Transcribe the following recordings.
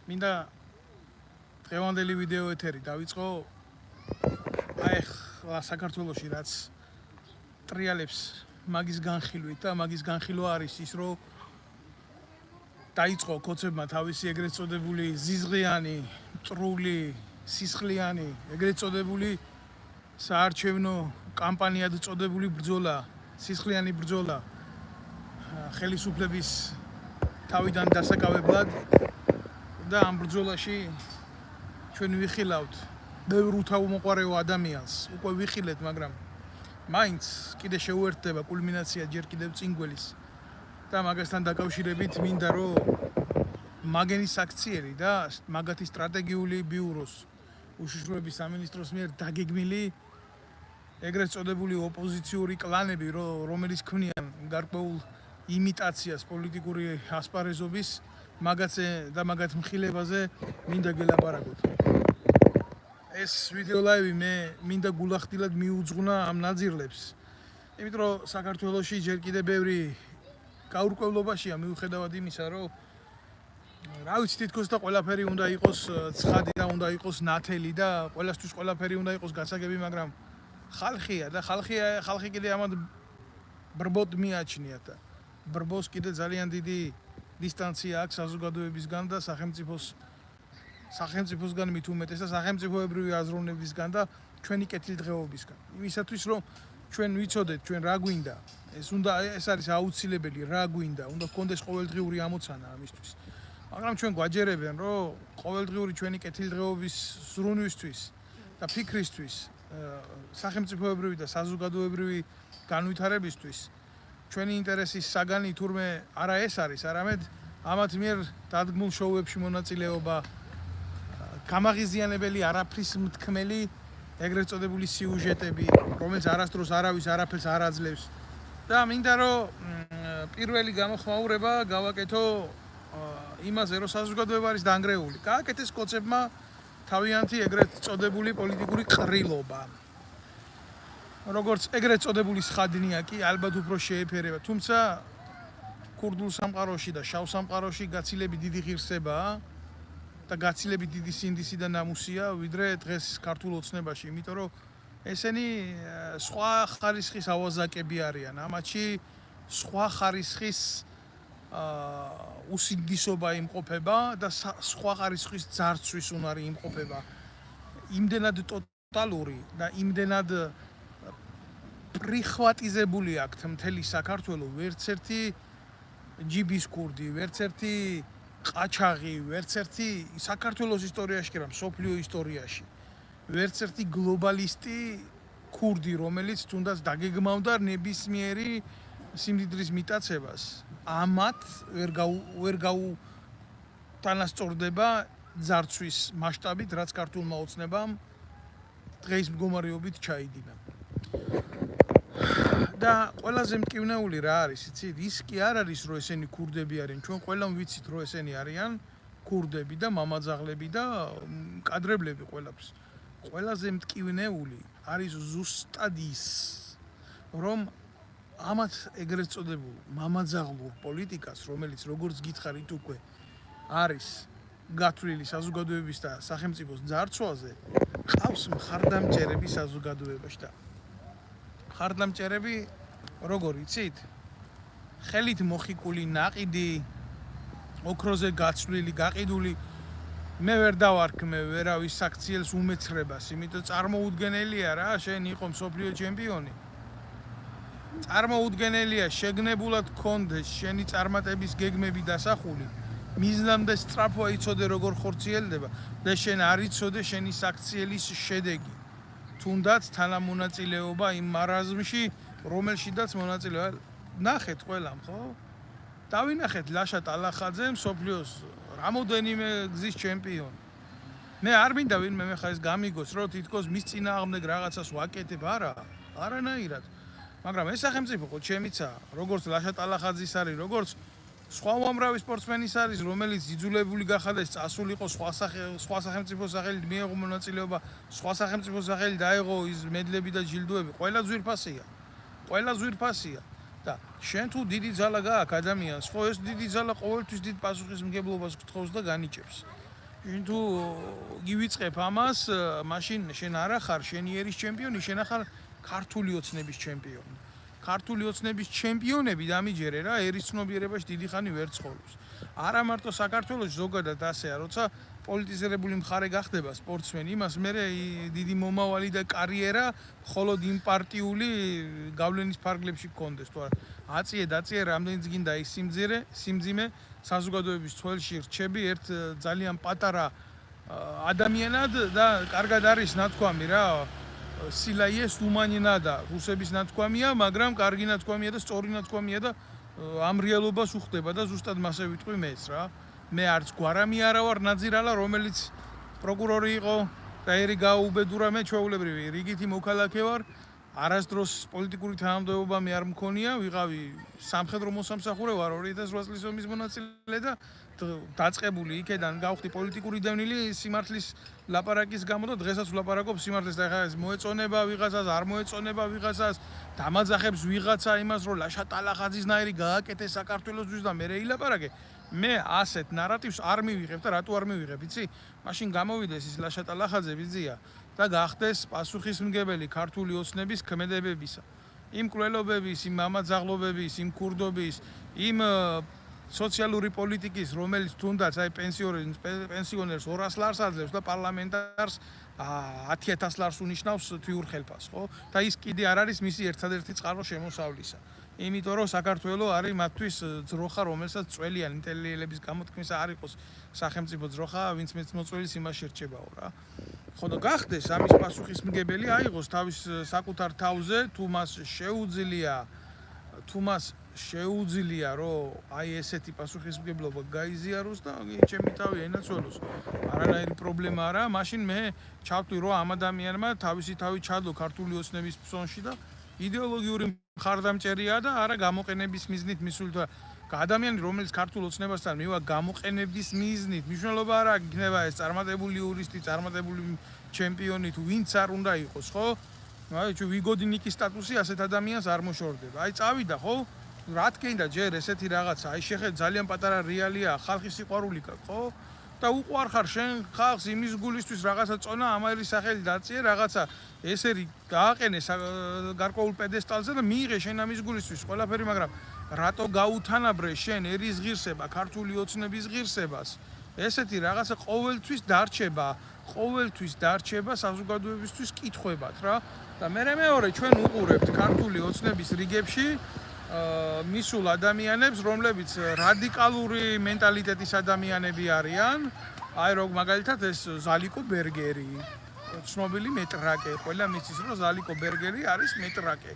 მინდა დღევანდელი ვიდეო ეთერი დავიწყო აი ხლა საქართველოში რაც ტრიალებს მაგის განხილვით და მაგის განხილვა არის ის რომ დაიწყო კოცებმა თავისი ეგრეთ წოდებული ზიზღიანი, მტრული, სისხლიანი, ეგრეთ წოდებული საარჩევნო კამპანიად წოდებული ბრძოლა, სისხლიანი ბრძოლა ხელისუფლების თავიდან დასაკავებლად და ამ ბრძოლაში ჩვენ ვიხილავთ ბევრ უთავმოყარეო ადამიანს, უკვე ვიხილეთ, მაგრამ მაინც კიდე შეუერთდება კულმინაცია ჯერ კიდევ წინგველის და მაგასთან დაკავშირებით მინდა რომ მაგენის აქციერი და მაგათი სტრატეგიული ბიუროს უშიშროების სამინისტროს მიერ დაგეგმილი ეგრეთ წოდებული ოპოზიციური კლანები, რომელიც ქმნიან გარკვეულ იმიტაციას პოლიტიკური ასპარეზობის მაგაზე და მაგათ მხილებაზე მინდა გელაპარაკოთ. ეს ვიდეო ლაივი მე მინდა გულახდილად მიუძღვნა ამ ნაძირლებს. იმიტომ რომ საქართველოში ჯერ კიდევ ბევრი გაურკვევლობაშია მიუხედავად იმისა, რომ რა ვიცი თითქოს და ყველაფერი უნდა იყოს ცხადი და უნდა იყოს ნათელი და ყველასთვის ყველაფერი უნდა იყოს გასაგები, მაგრამ ხალხია და ხალხი კიდე ამად ბრბოდ მიაჩნიათ და ბრბოს კიდე ძალიან დიდი დისტანცია აქვს საზოგადოებისგან და სახელმწიფოსგან მით უმეტეს და სახელმწიფოებრივი აზროვნებისგან და ჩვენი კეთილდღეობისგან. იმისათვის რომ ჩვენ ვიცოდეთ ჩვენ რა გვინდა, ეს არის აუცილებელი რა გვინდა, უნდა გქონდეს ყოველდღიური ამოცანა ამისთვის. მაგრამ ჩვენ გვაჯერებენ რომ ყოველდღიური ჩვენი კეთილდღეობის ზრუნვისთვის და ფიქრისთვის, სახელმწიფოებრივი და საზოგადოებრივი განვითარებისთვის ჩვენი ინტერესის საგანი თურმე არა ეს არის, არამედ ამათ მიერ დადგმულ შოუებში მონაწილეობა, გამაღიზიანებელი არაფრის მთქმელი ეგრეთ წოდებული სიუჟეტები, რომელიც არასდროს არავის არაფერს არ აძლევს. და მინდა რომ პირველი გამოხმაურება გავაკეთო იმაზე, რომ საზოგადოება არის დანგრეული. გააკეთეს კოცებმა თავიანთი ეგრეთ წოდებული პოლიტიკური ყრილობა. როგორც ეგრეთ წოდებული სხადნია კი ალბათ უფრო შეეფერება, თუმცა ქურდულ სამყაროში და შავ სამყაროში გაცილებით დიდი ღირსებაა და გაცილებით დიდი სინდისი და ნამუსია ვიდრე დღეს ქართულ ოცნებაში, იმიტომ რომ ესენი სხვა ხარისხის ავაზაკები არიან, ამათში სხვა ხარისხის უსინდისობა იმყოფება და სხვა ხარისხის ძარცვის უნარი იმყოფება. იმდენად ტოტალური და იმდენად პრიხვატიზებული აქვთ მთელი საქართველო, ვერც ერთი ჯიბის ქურდი, ვერც ერთი ყაჩაღი, ვერც ერთი საქართველოს ისტორიაში კი რა, მსოფლიო ისტორიაში, ვერც ერთი გლობალისტი ქურდი, რომელიც თუნდაც დაგეგმავდა ნებისმიერი სიმდიდრის მიტაცებას, ამათ ვერ გაუტანასწორდება ძარცვის მასშტაბით, რაც ქართულმა ოცნებამ დღეის მდგომარეობით ჩაიდინა. და ყველაზე მტკივნეული რა არის, იცით? ის კი არ არის, რომ ესენი ქურდები არიან. ჩვენ ყველამ ვიცით, რომ ესენი არიან ქურდები და მამაძაღლები და კადრებლები ყველაფერს. ყველაზე მტკივნეული არის ზუსტად ის, რომ ამათ ეგრეთ წოდებულ მამაძაღლურ პოლიტიკას, რომელიც როგორც გითხარით უკვე არის გათვლილი საზოგადოების და სახელმწიფოს ძარცვაზე, ყავს მხარდამჭერები საზოგადოებაში და მხარდამჭერები როგორ იცით? ხელით მოხიკული, ნაყიდი, ოქროზე გაცვლილი, გაყიდული. მე ვერ დავარქმევ ვერავის საქციელს უმეცრებას, იმიტომ წარმოუდგენელია რა, შენ იყო მსოფლიო ჩემპიონი. წარმოუდგენელია შეგნებულად გქონდეს შენი წარმატების გეგმები დასახული. მიზნამდე სწრაფვა იცოდე როგორ ხორციელდება და შენ არ იცოდე შენი საქციელის შედეგი. თუნდაც თანამონაწილეობა იმ მარაზმში, რომელშიდაც მონაწილეობა. ნახეთ ყველამ, ხო? დავინახეთ ლაშა ტალახაძე მსოფლიოს რამოდენიმე გზის ჩემპიონი. მე არ მინდა ვინმე მე ხა ეს გამიგოს, რომ თითქოს მის წინააღმდეგ რაღაცას ვაკეთებ, არანაირად. მაგრამ ეს სახელმწიფო ხო ჩემიცა, როგორც ლაშა ტალახაძის არის, როგორც სხვა უამრავი სპორტსმენის არის, რომელიც იძულებული გახადეს წასულიყო სხვა სახელმწიფოს სახელით მიეღო მონაწილეობა, სხვა სახელმწიფოს სახელით დაეღო ის მედლები და ჯილდოები, ყველა ძვირფასია. და შენ თუ დიდი ძალა გააქვს ადამიანს, ხო ეს დიდი ძალა ყოველთვის დიდ პასუხისმგებლობას გთხოვს და განიჭებს. შენ თუ გივიწყებ ამას, მაშინ შენ არა ხარ შენი ერის ჩემპიონი, შენ ახარ ქართული ოცნების ჩემპიონი. ქართული ოცნების ჩემპიონები დამიჯერე რა, ერის ცნობიერებაში დიდი ხანი ვერ ცხოვრობს. არა მარტო საქართველოს ზოგადად ასეა, როცა პოლიტიზირებული მხარე გახდება სპორტსმენი, იმას მერე დიდი მომავალი და კარიერა მხოლოდ იმ პარტიული გავლენის ფარგლებში გქონდეს, თუ არა აწიე რამდენიც გინდა ის სიმძიმე საზოგადოების ცველში რჩები ერთ ძალიან პატარა ადამიანად და კარგად არის ნათქვამი რა სილაიეს უმანინადა რუსების ნათქვამია, მაგრამ კარგი ნათქვამია და სწორი ნათქვამია და ამ რეალობას უხდება და ზუსტად მასე ვიტყვი მეც რა. მე არც გვარამი არა ვარ ნაძირალა, რომელიც პროკურორი იყო და ერი გააუბედურა, მე ჩვეულებრივი რიგითი მოქალაქე ვარ. არასდროს პოლიტიკური თანამდებობა მე არ მქონია, ვიყავი სამხედრო მოსამსახურე ვარ 2008 წლის ომის მონაწილე და დაწყებული იქედან გავხდი პოლიტიკური დევნილი სიმართლის ლაპარაკის გამო და დღესაც ვლაპარაკობ სიმართლეს და ხა ეს მოეწონება ვიღაცას, არ მოეწონება ვიღაცას, დამაძახებს ვიღაცა იმას, რომ ლაშა ტალახაძისნაირი გააკეთეს საქართველოსთვის და მე რეილაპარაკე. მე ასეთ ნარატივს არ მივიღებ და რატო არ მივიღებ, იცი? მაშინ გამოვიდეს ის ლაშა ტალახაძე ვიზია და გახდეს პასუხისმგებელი ქართული ოცნების ქმედებებისა. იმ კვლელობების, იმ მამაძაღლობების, იმ ქურდობის, იმ სოციალური პოლიტიკის, რომელიც თუნდაც აი პენსიონერს 200 ლარს აძლევს და პარლამენტარს 10,000 ლარს უნიშნავს თვიურ ხელფას, ხო? და ის კიდე არ არის მისი ერთადერთი წყარო შემოსავლისა. იმიტომ რომ საქართველოს არის მათთვის ძროხა, რომელსაც წველიან ინტელექტუალების გამოთქმისა არ იყოს სახელმწიფო ძროხა, ვინც მეწმოწველის იმაში რჩებაო რა. ხო და გახდეს ამის პასუხისმგებელი აიღოს თავის საკუთარ თავზე, თუ მას შეუძლია რომ აი ესეთი პასუხისმგებლობა გაიზიაროს და ჩემი თავი ენაცვალოს. არანაირი პრობლემა არა, მაშინ მე ჩავთვლი რომ ამ ადამიანმა თავისი თავი ჩადო ქართული ოცნების ფსონში და იდეოლოგიური მხარდამჭერია და არა გამოყენების მიზნით მისულთა ადამიანი რომელიც ქართულ ოცნებასთან მივა გამოყენების მიზნით მნიშვნელობა არა იქნება ეს წარმატებული იურისტი, წარმატებული ჩემპიონი თუ ვინც არ უნდა იყოს, ხო? აი თუ ვიგოდინიკის სტატუსი ასეთ ადამიანს არ მოშორდება. აი წავიდა, ხო? რა თქინდა ჯერ ესეთი რაღაცა, აი შეხედე ძალიან პატარა რეალია, ხალხის სიყვარული, ხო? და უყვარხარ შენ ხალხს იმის გულისთვის რაღაცა წონა ამერის სახელი დაწიე რაღაცა ესერი გააყენე გარკვეულ პედესტალზე და მიიღე შენ ამის გულისთვის ყველაფერი, მაგრამ რატო გაუთანაბრე შენ ერის ღირსება, ქართული ოცნების ღირსებას? ესეთი რაღაცა ყოველთვის დარჩება საზოგადოებისთვის კითხვებად რა. და მეორე ჩვენ უყურებთ ქართული ოცნების რიგებში მისულ ადამიანებს, რომლებიც რადიკალური მენტალიტეტის ადამიანები არიან. აი როგორ მაგალითად ეს ზალიკო ბერგერი, ცნობილი მეტრაკე, ყველა მისის რომ ზალიკო ბერგერი არის მეტრაკე.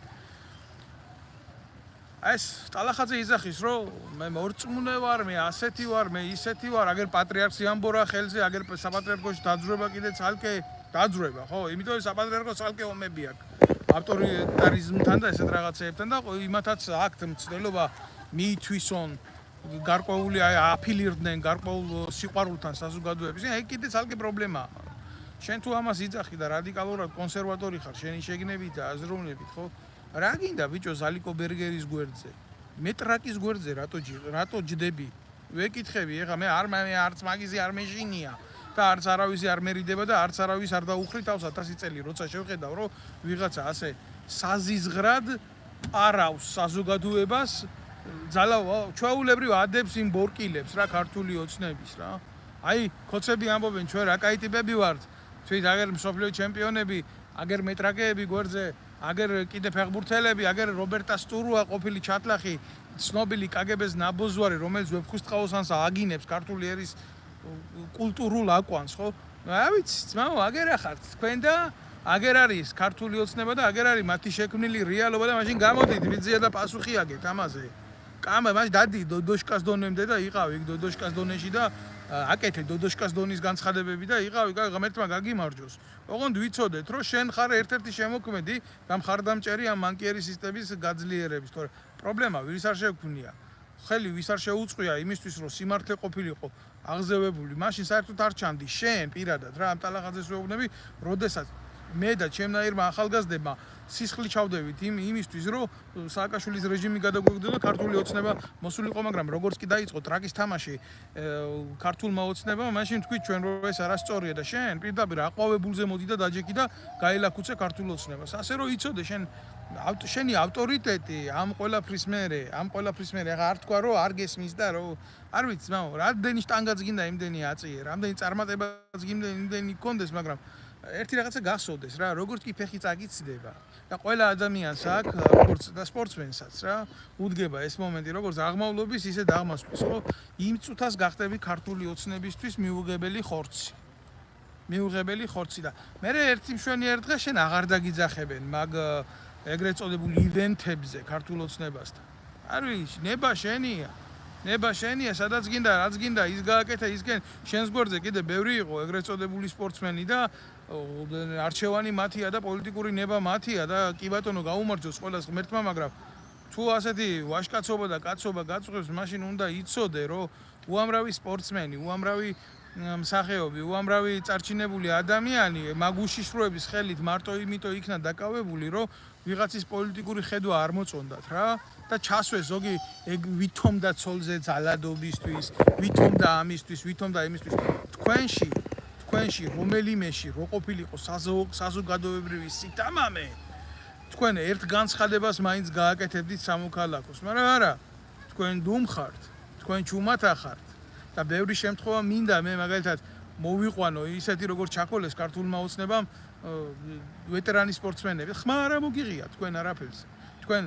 ეს ტალახაძე იძახის რომ მე მორწმუნე ვარ, მე ასეთი ვარ, მე ისეთი ვარ, აგერ პატრიარქს იამბორა ხელზე, აგერ საპატრიარქოში დაძრება კიდე ცალკე დაძრება, ხო? იმიტომ რომ საპატრიარქოს ცალკე ომები აქვს. ავტორიტარიზმთან და ესეთ რაღაცეებთან და იმათაც აქვთ მცდელობა მიითვისონ გარკვეული აფილირდნენ გარკვეულ სიყვარულთან საზოგადოების. აი კიდე ცალკე პრობლემაა. შენ თუ ამას იძახი და რადიკალურად კონსერვატორი ხარ შენი შეგნებით და აზროვნებით, ხო? რა გინდა ბიჭო ზალიკო ბერგერის გვერდზე? მეტრაკის გვერდზე რატო ჯდები? ვეკითხები, ეხლა მე არც მაგიზი არ მეშინია. და არც არავისი არ მერიდება და არც არავის არ დაუხრი თავს 1000 წელი, როცა შევხედავ, რომ ვიღაცა ასე საზიზღრად პარავს საზოგადოებას, ჩვეულებრივ ადებს იმ ბორკილებს რა ქართული ოცნების რა. აი, კოცები ამბობენ, ჩვენ რა კაი ტიპები ვართ, თვით აგერ მსოფლიო ჩემპიონები, აგერ მეტრაკეები გვერდზე, აგერ კიდე ფეხბურთელები, აგერ რობერტა სტურუა ყოფილი ჩატლახი, ცნობილი კგბ-ს ნაბოზვარი, რომელიც ვეფხისტყაოსანს აგინებს ქართული ერის კულტურულ აკვანს, ხო? რა ვიცი, ძმაო, აგერ ახართ თქვენ და აგერ არის ქართული ოცნება და აგერ არის მათი შექმნილი რეალობა და მაშინ გამოდით ვიზია და პასუხი აგეთ ამაზე. მაშინ დადი დოდოშკას დონემდე და იყავი იქ დოდოშკას დონეში და აკეთე დოდოშკას დონის განცხადებები და იყავი ღმერთმა გაგიმარჯოს. ოღონდ ვიცოდეთ, რომ შენ ხარ ერთ-ერთი შემოქმედი და მხარდამჭერი ამ მანკიერი სისტემის გაძლიერების, თორე პრობლემა ვის არ შეგვქნია. ხელი ვის არ შეუწყია იმისთვის, რომ სიმართლე ყოფილიყო აღზევებული, მაშინ საერთოდ არ ჩანდი შენ პირადად რა ამ ტალახაძეს ვეუბნები, როდესაც მე და ჩემნაირმა ახალგაზრდებმა სისხლი ჩავდევით იმისთვის, რომ სააკაშვილის რეჟიმი გადაგვიგდო და ქართული ოცნება მოსულიყო, მაგრამ როგორც კი დაიწყო ტრაკის თამაში ქართულმა ოცნებამ, მაშინ თქვით ჩვენ რომ ეს არასწორია და შენ პირდაპირ აყვავებულზე მოდი და დაჯექი და გაელაქუცე ქართულ ოცნებას. ასე რომ იცოდე შენი ავტორიტეტი ამ ყველაფრის მერე, ახლა არ თქვა რომ არ გესმის და რომ არ ვიცი, მაგრამ რამდენი შტანგაც გინდა იმდენი აწიე, რამდენი წარმატებაც გინდა იმდენი გქონდეს, მაგრამ ერთი რაღაცა გახსოვდეს რა, როგორც კი ფეხი წაგიცდება და ყველა ადამიანს აქვს, როგორც და სპორტსმენსაც რა, უდგება ეს მომენტი, როგორც აღმავლობის, ისე დაღმასვლის, ხო? იმ წუთას გახდები ქართული ოცნებისთვის მიუღებელი ხორცი. და მე ერთი მშვენიერ დღეს შენ აღარ დაგიძახებენ მაგ ეგრეთ წოდებულ ივენთებზე ქართულ ოცნებასთან. არ ვიცი, ნება შენია, სადაც გინდა, რაც გინდა, ის გააკეთა, ისგენ შენს გვერდზე კიდე ბევრი იყო ეგრეთ წოდებული სპორტსმენი და არჩევანი მათია და პოლიტიკური ნება მათია და კი ბატონო გაუმარჯოს ყველას ღმერთმა, მაგრამ თუ ასეთი ვაჟკაცობა და კაცობა გაწყვეტს, მაშინ უნდა იცოდე, რომ უამრავი სპორტსმენი, უამრავი მსახიობი, უამრავი წარჩინებული ადამიანი მაგ უშიშროების ხელით მარტო იმიტომ იქნა დაკავებული, რომ ვიღაცის პოლიტიკური ხედვა არ მოწონდათ რა და ჩასვეს ზოგი ეგ ვითომ და ცოლზე ძალადობისთვის, ვითომ და ამისთვის, ვითომ და იმისთვის. თქვენში რომელიმეში რო ყოფილიყო საზოგადოებრივი სიტამამე, თქვენ ერთ განცხადებას მაინც გააკეთებდით სამოქალაქოს, მაგრამ არა, თქვენ დუმხართ, თქვენ ჩუმათა ხართ და ბევრი შემთხვევა მინდა მე მაგალითად მოვიყვანო ისეთი როგორც ჩაკოლეს ქართულმა ოცნებამ ვეტერანი სპორტსმენები. ხმა არა მოგიღია თქვენ არაფერს. თქვენ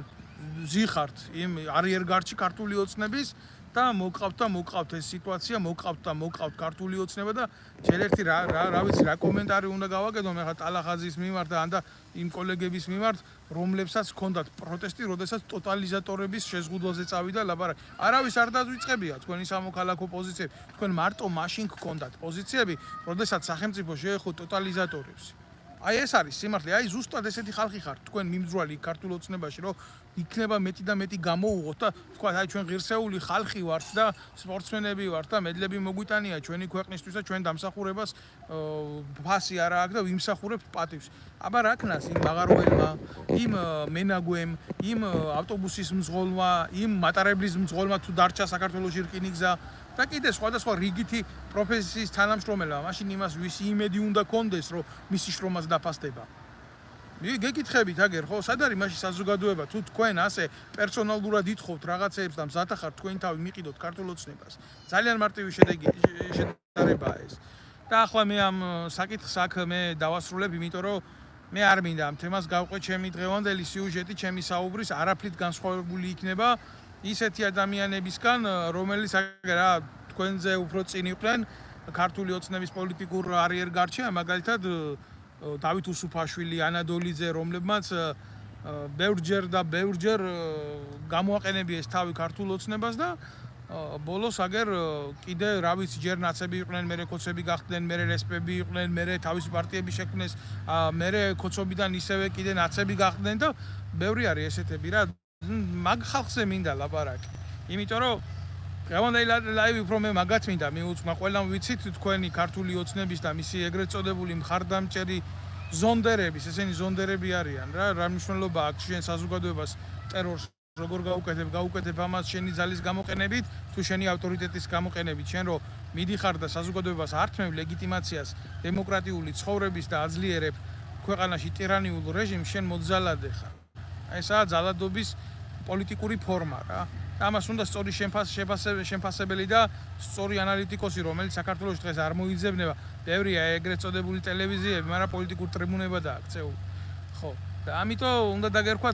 ზიხართ იმ არიერგარდში ქართული ოცნების და მოგყავთ ეს სიტუაცია, მოგყავთ ქართული ოცნება და ჯერ ერთი რა ვიცი რა კომენტარი უნდა გავაკეთო მე ხა ტალახაძის მიმართ და ანდა იმ კოლეგების მიმართ, რომლებსაც ჰქონდათ პროტესტი, როდესაც ტოტალიზატორების შეზღუდვაზე წავიდა ლაპარაკი. არავის არ დაგვიწყებია თქვენი სამოქალაქო პოზიციები. თქვენ მარტო მაშინ ჰქონდათ პოზიციები, როდესაც სახელმწიფო შეეხო ტოტალიზატორებს. აი ეს არის სიმართლე, აი ზუსტად ესეთი ხალხი ხართ თქვენ მიმძვრალი ქართულ ოცნებაში, რომ იქნება მეტი და მეტი გამოუღოთ და თქვა აი ჩვენ ღირსეული ხალხი ვართ და სპორტსმენები ვართ და მედლები მოგვიტანია ჩვენი ქვეყნისთვის და ჩვენ დამსახურებას ფასი არა აქვს და ვიმსახურებთ პატივს. აბა რა ქნას იმ მაღაროელმა, იმ მენაგვემ, იმ ავტობუსის მძღოლმა, იმ მატარებლის მძღოლმა თუ დარჩა საქართველოში რკინიგზა და კიდე სხვადასხვა რიგითი პროფესიის თანამშრომელმა, მაშინ იმას ვისი იმედი უნდა კონდეს, რომ მისი შრომაც დაფასდება. გეკითხებით აგერ ხო, სად არის მაშინ საზოგადოება, თუ თქვენ ასე პერსონალურად ითხოვთ რაღაცეებს და მზათა ხართ თქვენი თავი მიყიდოთ ქართულ ოცნებას. ძალიან მარტივი შედარებაა ეს. და ახლა მე ამ საკითხს აქ მე დავასრულებ, იმიტომ რომ მე არ მინდა ამ თემას გავყვე ჩემი დღევანდელი სიუჟეტი, ჩემი საუბრის არაფრით განსხვავებული იქნება ისეთი ადამიანებისგან, რომელიც რა თქვენზე უფრო წინ იყვნენ ქართული ოცნების პოლიტიკურ არიერგარდში, მაგალითად დავით უსუფაშვილი, ანა დოლიძე, რომლებმაც ბევრჯერ გამოაყენებიეს თავი ქართულ ოცნებას და ბოლოს აგერ კიდე რა ვიცი ჯერ ნაცები იყვნენ, მერე კოცები გახდნენ, მერე რესპები იყვნენ, მერე თავისი პარტიები შექმნეს, მერე კოცობიდან ისევე კიდე ნაცები გახდნენ და ბევრი არის ესეთები რა. მაგ ხალხზე მინდა ლაპარაკი. იმიტომ რომ დღევანდელი ლაივი უფრო მე მაგათ მინდა მიუძღვნა, ყველამ ვიცით თქვენი ქართული ოცნების და მისი ეგრეთ წოდებული მხარდამჭერი ზონდერების, ესენი ზონდერები არიან რა მნიშვნელობა აქვს შენ საზოგადოებას ტერორს როგორ გაუკეთებ ამას შენი ძალის გამოყენებით, თუ შენი ავტორიტეტის გამოყენებით, შენ რო მიდიხარ და საზოგადოებას ართმევ ლეგიტიმაციას დემოკრატიული ცხოვრების და აძლიერებ ქვეყანაში ტირანიულ რეჟიმს, შენ მოძალადე ხარ. ესაა ძალადობის პოლიტიკური ფორმა რა. ამას უნდა სწორი შემფასებელი და სწორი ანალიტიკოსი, რომელიც საქართველოს დღეს არ მოიძებნება, ბევრია ეგრეთ წოდებული ტელევიზიები, მაგრამ პოლიტიკურ ტრიბუნებადაა ქცეული. ხო. და ამიტომ უნდა დაგერქვა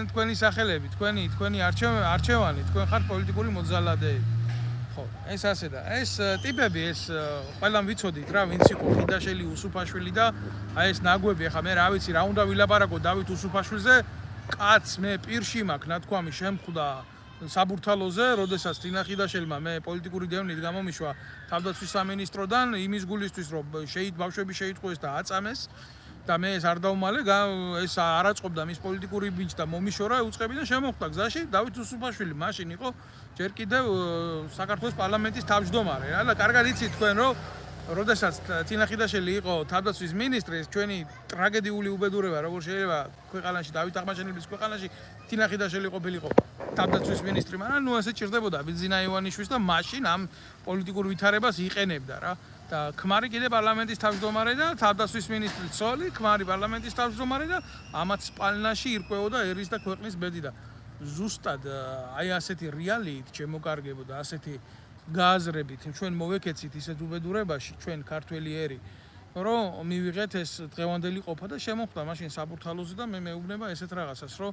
თქვენი სახელები, თქვენი არჩევანი, თქვენ ხართ პოლიტიკური მოძალადეები. ხო, ეს ასე და ეს ტიპები ეს ყველამ ვიცოდით რა, ვინც იყო ხიდაშელი, უსუფაშვილი და აი ეს ნაგვები, ახლა მე რა ვიცი, რა უნდა ვილაპარაკო დავით უსუფაშვილზე, კაც მე პირში მაქვს ნათქვამი შემხვდა საბურთალოზე, როდესაც თინა ხიდაშელმა მე პოლიტიკური დევნით გამომიშვა თავდაცვის სამინისტროდან იმის გულისთვის, რომ ბავშვები შეიტყვეს და აწამეს და მე ეს არ დავმალე, ეს არ აწყობდა მის პოლიტიკური ბიჭს და მომიშორა უწყებიდან შემოხვდა გზაში დავით უსუფაშვილი, მაშინ იყო ჯერ კიდევ საქართველოს პარლამენტის თავმჯდომარე რა და კარგად იცით თქვენ რომ როდესაც თინა ხიდაშელი იყო თავდაცვის მინისტრი, ჩვენი ტრაგედიული უბედურება, როგორ შეიძლება ქვეყანაში დავით აღმაშენებლის ქვეყანაში თინა ხიდაშელი ყოფილიყო თავდაცვის მინისტრი, მაგრამ ნუ ასე ჭირდებოდა ბიძინა ივანიშვილს და მაშინ ამ პოლიტიკურ ვითარებას იყენებდა რა. და ქმარი კიდე პარლამენტის თავმჯდომარე და თავდაცვის მინისტრი ცოლი, ქმარი პარლამენტის თავმჯდომარე და ამათ სპალნაში ირკვეოდა ერის და ქვეყნის ბედი და ზუსტად აი ასეთი რეალიით შემოკარგებო და ასეთი გააზრებით ჩვენ მოვეკეცით ისეთ უბედურებაში ჩვენ ქართველი ერი რომ მივიღეთ ეს დღევანდელი ყოფა და შემოხვდა მაშინ საბურთალოზე და მე მეუბნება ესეთ რაღაცას რომ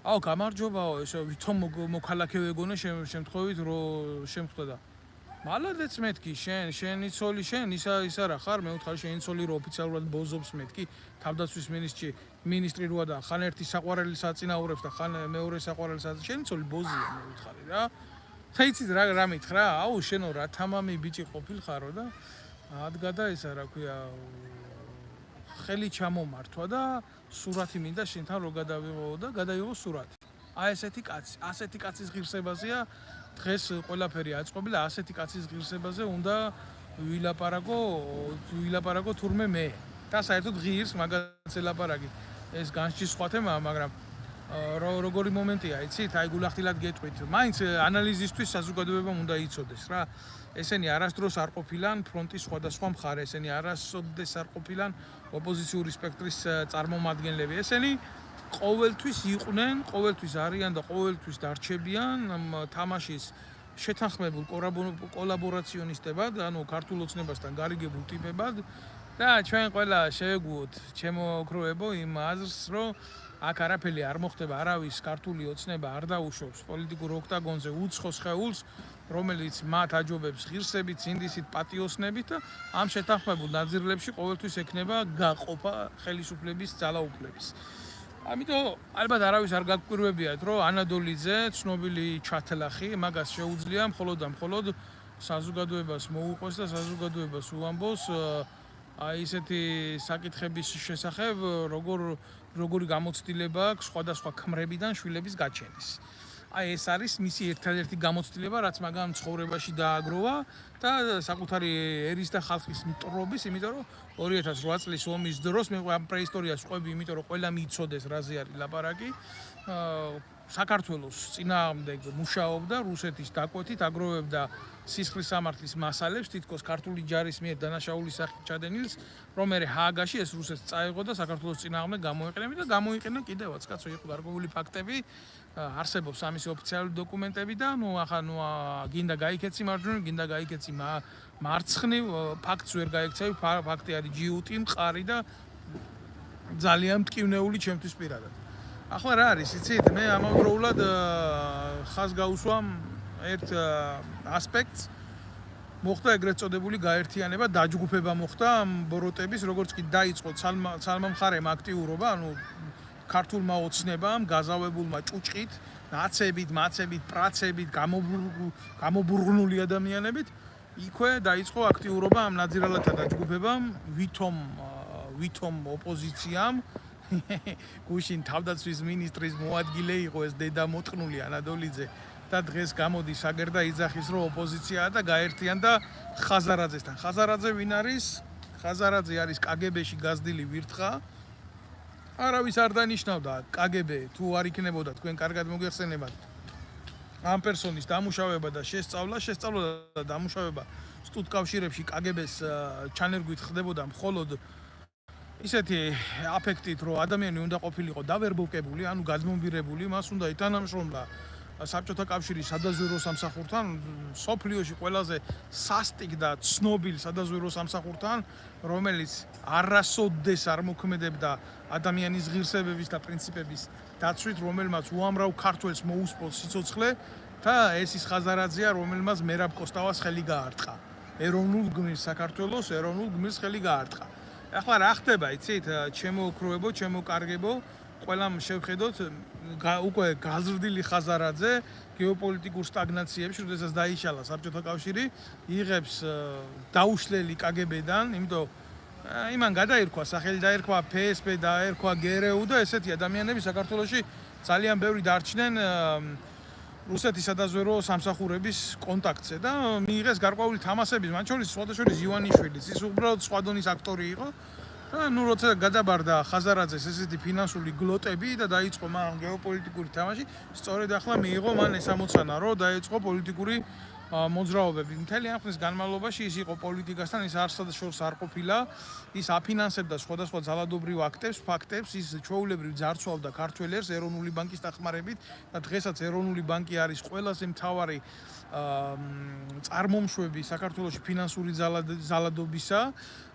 აუ გამარჯობაო ესე ვითომ მოქალაქე ვეგონე შემთხვევით რომ შემხვდა და მალადეც მეთქი შენი ცოლი შენ ისა რა ხარ მე ვთხარი შენი ცოლი რო ოფიციალურად ბოზობს მეთქი თავდაცვის მინისტრი როა და ხან ერთი საყვარელი საწინაურებს და ხან მეორე საყვარელი შენი ცოლი ბოზია მე ვთხარი რა საიცით რა მითხრა აუ შენო რა თამამი ბიჭი ყოფილხარო და ადგა და ისა რა ქვია ხელი ჩამომართვა და სურათი მინდა შენთან რო გადავიღო და გადაიღო სურათი აი ასეთი კაცის ღირსებაზეა დღეს ყველაფერი აწყობილა ასეთი კაცის ღირსებაზე უნდა ვილაპარაკო თურმე მე და საერთოდ ღირს მაგაც ელაპარაკი ეს განსჯის სხვა თემაა მაგრამ როგორი მომენტია იცით აი გულახდილად გეტყვით მაინც ანალიზისთვის საზოგადოებამ უნდა იცოდეს რა ესენი არასდროს არ ყოფილან ფრონტის სხვადასხვა მხარე ესენი არასოდეს არ ყოფილან ოპოზიციური სპექტრის წარმომადგენლები ესენი ყოველთვის იყვნენ ყოველთვის არიან და ყოველთვის დარჩებიან თამაშის შეთანხმებულ კოლაბორაციონისტებად ანუ ქართულ ოცნებასთან გარიგებულ ტიპებად და ჩვენ ყველა შევეგუოთ ჩემო ოქროებო იმ აზრს რომ აქ არაფერი არ მოხდება არავის ქართული ოცნება არ დაუშვებს პოლიტიკურ ოქტაგონზე უცხო სხეულს რომელიც მათ აჯობებს ღირსებით, სინდისით, პატიოსნებით და ამ შეთანხმებულ ნაძირლებში ყოველთვის ექნება გაყოფა ხელისუფლების ძალაუფლების. ამიტომ ალბათ არავის არ გაგკვირვებიათ რომ ანადოლიძე ცნობილი ჩათლახი მაგას შეუძლია მხოლოდ საზოგადოებას მოუყვეს და საზოგადოებას უამბოს აი ესეთი საკითხების შესახებ როგორი გამოცდილება აქვს სხვადასხვა ქმრებიდან შვილების გაჩენის. აი ეს არის მისი ერთადერთი გამოცდილება, რაც მაგამ ცხოვრებაში დააგროვა და საკუთარი ერის და ხალხის მტრობის, იმიტომ რომ 2008 წლის ომის დროს მე ამ პრეისტორიას ყვები, იმიტომ რომ ყველა მიიცოდეს რაზე არის ლაპარაკი. საქართველოს წინააღმდეგ მუშაობდა რუსეთის დაკვეთით, აგროვებდა სისხლის სამართლის მასალებს, თითქოს ქართული ჯარის მიერ დანაშაულის სახით ჩადენილს, რომ მე ჰააგაში ეს რუსეთს წაეღო და საქართველოს წინააღმდეგ გამოიყენებდა და გამოიყენა კიდევაც, კაცო, იყო გარკვეული ფაქტები, არსებობს ამის ოფიციალური დოკუმენტები და გინდა გაიქეცი მარჯვნივ, გინდა გაიქეცი მარცხნივ, ფაქტს ვერ გაიქცევი, ფაქტი არის ჯიუტი, მყარი და ძალიან მტკივნეული ჩემთვის პირადად. ახლა რა არის, იცით, მე ამავდროულად ხაზს გავუსვამ ერთ ასპექტს მოხდა ეგრეთ წოდებული გაერთიანება, დაჯგუფება მოხდა ბოროტების, როგორც კი დაიწყო ცალმა მხარემ აქტიურობა, ანუ ქართულმა ოცნებამ, გაზავებულმა ჭუჭყით, ნაცებით, მაცებით, პრაცებით, გამობურღნული ადამიანებით, იქვე დაიწყო აქტიურობა ამ ნაძირალათა დაჯგუფებამ, ვითომ ოპოზიციამ გუშინ თავდაცვის მინისტრის მოადგილე იყო ეს დედა მოტყნული ანადოლიძე და დღეს გამოდის აგერდა იძახის რომ ოპოზიციაა და გაერთიანდა ხაზარაძესთან. ხაზარაძე ვინ არის? ხაზარაძე არის კგბ-ში გაზრდილი ვირთხა. არავის არ დანიშნავდა კგბ თუ არ იქნებოდა თქვენ კარგად მოგეხსენებათ. ამ პერსონის დამუშავება და შესწავლა და დამუშავება სტუდკავშირებში კგბ-ს ჩანერგვით ხდებოდა მხოლოდ ისეთი აფექტით, რომ ადამიანი უნდა ყოფილიყო დავერბოვკებული, ანუ გადმობირებული, მას უნდა ითანამშრომლა საბჭოთა კავშირის სადაზვერვო სამსახურთან, სოფლიოში ყველაზე სასტიკ და ცნობილ სადაზვერვო სამსახურთან, რომელიც არასოდეს არ მოქმედებდა ადამიანის ღირსებების და პრინციპების დაცვით, რომელმაც უამრავ ქართველს მოუსწროს სიცოცხლე და ეს ის ხაზარაძეა, რომელმაც მერაბ კოსტავას ხელი გაარტყა. ეროვნულ გმირს საქართველოს ეროვნულ გმირს ხელი გაარტყა. ახლა რა ხდება, იცით, ჩემო ოქროებო, ჩემო კარგებო, ყველამ შევხედოთ უკვე გაზრდილი ხაზარაძე გეოპოლიტიკურ სტაგნაციებში, როდესაც დაიშალა საბჭოთა კავშირი, იღებს დაუშლელი კგბ-დან, იმიტომ იმან გადაირქვა სახელი, დაერქვა ფსბ, დაერქვა გერეუ და ესეთი ადამიანები საქართველოში ძალიან ბევრი დარჩნენ რუსეთის სადაზვერო სამსახურების კონტაქტზე და მიიღეს გარკვეული თამასების, მათ შორის სხვადასხვა ივანიშვილიც, ის უბრალოდ სხვა დონის აქტორი იყო. და ნუ როცა გადაბარდა ხაზარაძეს ესეთი ფინანსური გლოტები და დაიწყო მან გეოპოლიტიკური თამაში, სწორედ ახლა მიიღო მან ეს ამოცანა, რომ დაიწყო პოლიტიკური მოძრაობები. მთელი ამ ხნის განმავლობაში ის იყო პოლიტიკასთან, ის არსად შორს არ ყოფილა, ის აფინანსებდა სხვადასხვა ძალადობრივ აქტებს, ფაქტებს, ის ჩვეულებრივ ძარცვავდა ქართველებს ეროვნული ბანკის დახმარებით და დღესაც ეროვნული ბანკი არის ყველაზე მთავარი წარმომშვები საქართველოში ფინანსური ძალადობისა.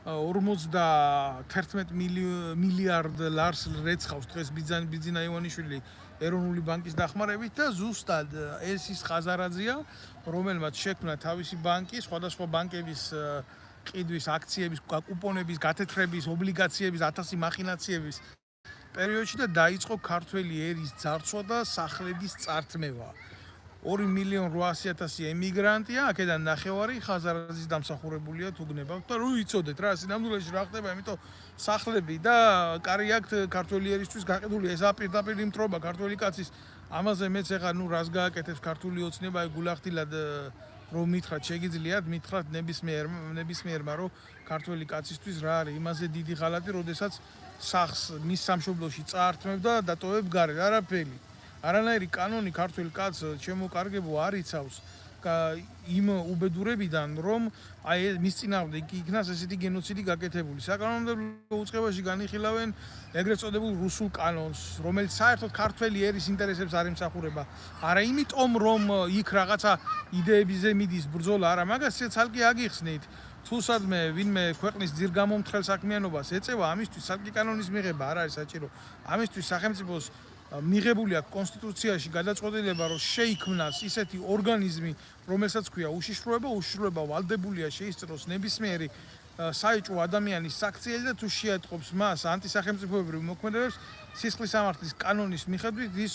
51 მილიარდ ლარს რეცხავს დღეს ბიძინა ივანიშვილი ეროვნული ბანკის დახმარებით და ზუსტად ეს ის ხაზარაძეა, რომელმაც შექმნა თავისი ბანკი, სხვადასხვა ბანკების ყიდვის, აქციების, კუპონების, გათეთრების, ობლიგაციების, 1000 მახინაციების პერიოდში და დაიწყო ქართველი ერის ძარცვა და სახლების წართმევა. 2.800.000 ემიგრანტია, აქედან ნახევარი ხაზარაძის დამსახურებულია თუ გნებავთ და რო იცოდეთ რა, სინამდვილეში რა ხდება, იმიტომ სახლები და კარი აქვთ ქართველი ერისთვის გაყიდული, ეს პირდაპირ იმტრობა ქართველი კაცის, ამაზე მეც ეხა ნუ რას გააკეთებს ქართული ოცნება, გულახდილად რომ მითხრათ შეგიძლიათ, მითხრათ ნებისმიერმა რომ ქართველი კაცისთვის რა არის, იმაზე დიდი ღალატი, როდესაც სახლს მის სამშობლოში წაართმევ და დატოვებ გარეთ, არაფერი. არანაირი კანონი ქართველ კაცს შემოკარგებო არ იცავს იმ უბედურებიდან, რომ აი მის წინააღმდეგ იქნას ესეთი გენოციდი გაკეთებული. საკანონმდებლო უწყებაში განიხილავენ ეგრეთ წოდებულ რუსულ კანონს, რომელიც საერთოდ ქართველი ერის ინტერესებს არ ემსახურება. არა იმიტომ, რომ იქ რაღაცა იდეებზე მიდის ბრძოლა, არა, მაგას ცალკე აგიხსნით. თუ სადმე ვინმე ქვეყნის ძირგამომთხელ საქმიანობას ეწევა, ამისთვის ცალკე კანონის მიღება არ არის საჭირო. ამისთვის სახელმწიფოს მიღებული აქვს კონსტიტუციაში გადაწყვეტილება, რომ შეიქმნას ისეთი ორგანიზმი, რომელსაც ქვია უშიშროება ვალდებულია შეისწროს ნებისმიერი საეჭვო ადამიანის საქციელი და თუ შეატყობს მას ანტისახელმწიფოებრივ მოქმედებებს, სისხლის სამართლის კანონის მიხედვით ის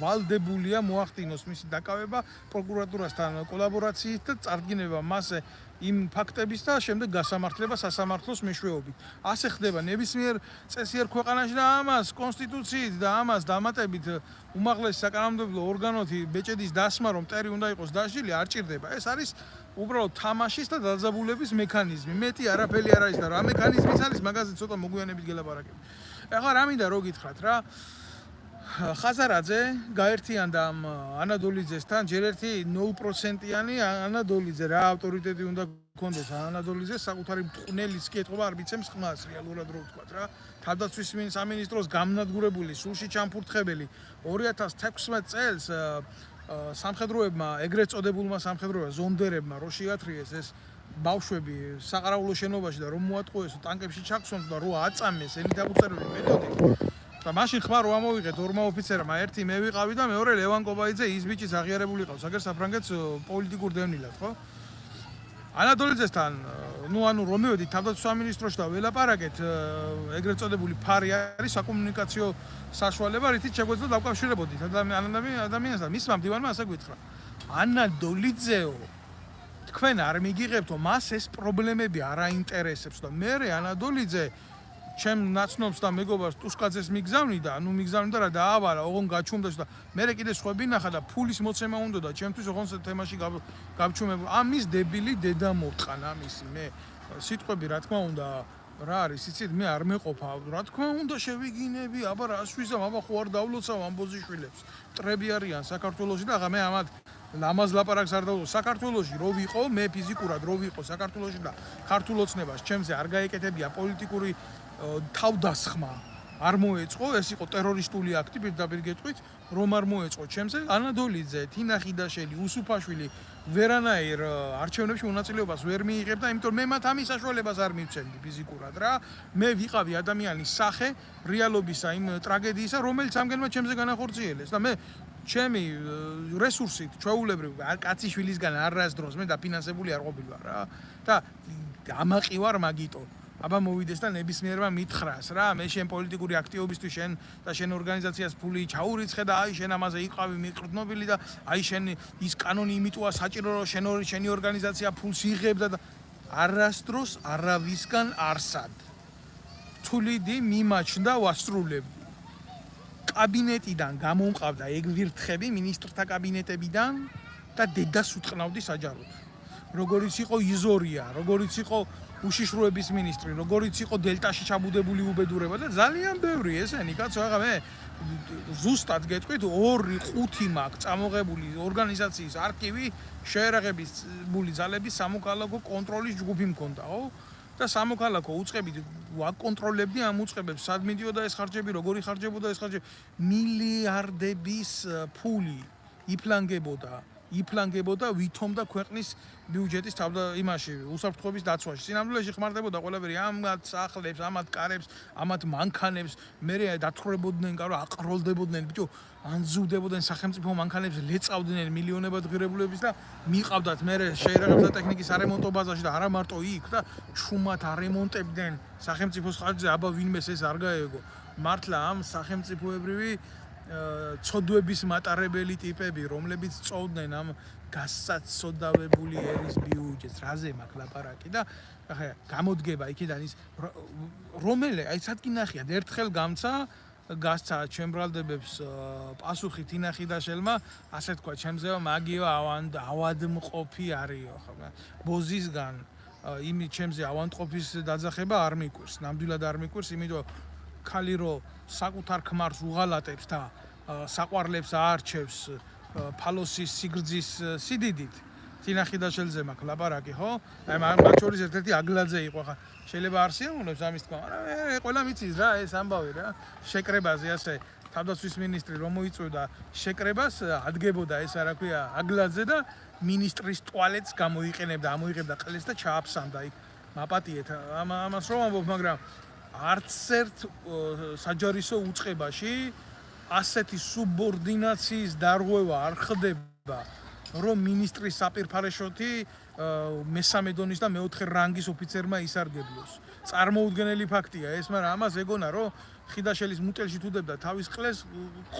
ვალდებულია მოახდინოს მისი დაკავება პროკურატურასთან კოლაბორაციით და წარდგინება მასზე იმ ფაქტების და შემდეგ გასამართლება სასამართლოს მეშვეობით. ასე ხდება ნებისმიერ წესიერ ქვეყანაში და ამას კონსტიტუციით და ამას დამატებით უმაღლესი საკანონმდებლო ორგანოთი ბეჭედის დასმა, რომ მტერი უნდა იყოს დასჯილი, არ ჭირდება. ეს არის უბრალოდ თამაშის და დაძაბულების მექანიზმი. მეტი არაფერი არ არის და რა მექანიზმიც არის, მაგაზე ცოტა მოგვიანებით გელაპარაკებ. ეხლა რა მინდა რო გითხრათ რა, ხაზარაძე გაერთიანდა ამ ანადოლიძესთან, ჯერ ერთი 0%-იანი ანადოლიძე რა ავტორიტეტი უნდა გქონდეს ანადოლიძეს, საკუთარი მტყნელიც კი ეთყობა, არ მიცემს ხმას, რეალურად რო ვთქვათ რა. თავდაცვის სამინისტროს გამნადგურებული, სულში ჩამფურთხებელი 2016 წელს სამხედროებმა, ეგრეთ წოდებულმა სამხედროებმა, ზონდერებმა რო შეათრიეს ეს ბავშვები საყარაულო შენობაში და რომ მოატყუეს, ტანკებში ჩაგსვამს და რო აწამეს ელიტაბუწერული მეთოდით. და მაშინ ხმა რო ამოვიღეთ ორმა ოფიცერმა, ერთი მე ვიყავი და მეორე ლევან კობაიძე, ის ბიჭიც აღიარებული ყავს, აგერ საფრანგეთს პოლიტიკურ დევნილად, ხო? ანადოლიძესთან, ანუ რომ მივედით თავდაცვის სამინისტროში და ველაპარაკეთ, ეგრეთ წოდებული ფარი არის საკომუნიკაციო საშუალება, რითიც შეგვეძლო დავკავშირებოდით ადამიანს და მისმა მდივანმა ასე გითხრა. ანადოლიძეო, თქვენ არ მიგიღებთო, მას ეს პრობლემები არ აინტერესებს და მე ანადოლიძე ჩემ ნაცნობს და მეგობარს ტუსკაძეს მიგზავნიდა, მიგზავნიდა რა დაავალა, ოღონ გაჩუმდეს და მე კიდე სხვები ნახა და ფულის მოცემა უნდა და ჩემთვის ოღონ თემაში გავჩუმებული. ამის დებილი დედა მოვტყან ამისი მე სიტყვები რა თქმა უნდა რა არის, იცით, მე არ მეყოფა, რა თქმა უნდა შევიგინები, აბა რას ვიზამ, აბა ხო არ დავლოცავ ამბოზიშვილებს. მტრები არიან საქართველოში და მე ამათ ამას ლაპარაკს არ დავუძო. საქართველოში რო ვიყო, მე ფიზიკურად რო ვიყო საქართველოში და ქართულ ოცნებას ჩემზე არ გაეკეთებია პოლიტიკური თავდასხმა არ მოეწყო, ეს იყო ტერორისტული აქტი, პირდაპირ გეტყვით, რომ არ მოეწყო ჩემზე. ანადოლიძე, თინა ხიდაშელი, უსუფაშვილი ვერანაირ არჩევნებში მონაწილეობას ვერ მიიღებდა, იმიტომ მე მათ ამის საშუალებას არ მივცემდი ფიზიკურად რა. მე ვიყავი ადამიანის სახე რეალობისა იმ ტრაგედიისა, რომელიც ამგენმა ჩემზე განახორციელეს და მე ჩემი რესურსით, ჩვეულებრივ კაციშვილისგან არასდროს მე დაფინანსებული არ ყოფილვარ რა და ამაყივარ მაგიტო. აბა მოვიდეს და ნებისმიერმა მითხრას რა, მე შენ პოლიტიკური აქტივობისთვის შენ და შენ ორგანიზაციას ფული ჩაურიცხე და აი შენ ამაზე იყავი მიყრდნობილი და აი შენ ის კანონი იმიტოა საჭირო რომ შენი ორგანიზაცია ფულს იღებდა და არასდროს არავისგან არსად. თულიდი მიმაჩნდა ვასრულებდი. კაბინეტიდან გამომყავდა ეგ ვირთხები მინისტრთა კაბინეტებიდან და დედას უტყნავდი საჯაროდ. როგორიც იყო იზორია, როგორიც იყო უშიშროების მინისტრი, როგორიც იყო დელტაში ჩაბუდებული უბედურება და ძალიან ბევრი ესენი კაცო, აღა მე ზუსტად გეტყვით 2-5 მაქვს წამოღებული ორგანიზაციის არქივი შეერაღების ბული ძალების სამოქალაქო კონტროლის ჯგუფი მქონდა, ხო? და სამოქალაქო უწყებით ვაკონტროლებდი ამ უწყებებს, სად მიდიოდა ეს ხარჯები, როგორი ხარჯებოდა ეს ხარჯები, მილიარდების ფული იფლანგებოდა ვითომ და ქვეყნის ბიუჯეტის იმაში უსაფრთხოების დაცვაში. სინამდვილეში ხმარდებოდა ყველაფერი ამათ სახლებს, ამათ კარებს, ამათ მანქანებს, მერე დათხრებოდნენ, აყროლდებოდნენ, ბიჭო, ანზუდებოდნენ სახელმწიფო მანქანებს, ლეწავდნენ მილიონებად ღირებულების და მიყავდათ მერე შეერაღებს და ტექნიკის არემონტო ბაზაში და არა მარტო იქ და ჩუმად არემონტებდნენ სახელმწიფოს ხარჯზე, აბა ვინმეს ეს არ გაეგო. მართლა ამ სახელმწიფოებრივი ცოდვების მატარებელი ტიპები, რომლებიც წოვდნენ ამ გასაცოდავებული ერის ბიუჯეტს, რაზე მაქვს ლაპარაკი და ახლა გამოდგება იქიდან ის რომელი, აი სად გინახიათ, ერთხელ გასცა ჩემ ბრალდებებს პასუხი თინახიდაშელმა, ასე თქვა, ჩემზე მაგიო ავადმყოფი არისო, ხო? ბოზისგან იმით ჩემზე ავადმყოფის დაძახება არ მიკვირს, ნამდვილად არ მიკვირს, იმიტომ ხალი რო საკუთარ ქმარს უღალატებს და საყვარლებს აარჩევს ფალოსის სიგრძის სიდიდით თინახიდაშელზე მაქვს ლაპარაკი, ხო? აი მათ შორის ერთ-ერთი აგლაძე იყო, ხა შეიძლება არ სიამოვნებს ამის თქვა, მაგრამ ყველა მიცის რა ეს ამბავი რა. შეკრებაზე ასე თავდაცვის მინისტრი რომ მოიწვევდა შეკრებას, ადგებოდა ეს რა ქვია აგლაძე და მინისტრის ტუალეტს ამოიყენებდა ყელს და ჩააფსამდა იქ. მაპატიეთ ამას რომ ამბობ, მაგრამ არც ერთ საჯარისო უწყებაში ასეთი სუბორდინაციის დარღვევა არ ხდება, რომ მინისტრის საპირფარეშოთი მესამე დონის და მეოთხე რანგის ოფიცერმა ისარგებლოს. წარმოუდგენელი ფაქტია ეს, მაგრამ ამას ეგონა, რომ ხიდაშელის მუტელში თუდებდა თავის ყლეს,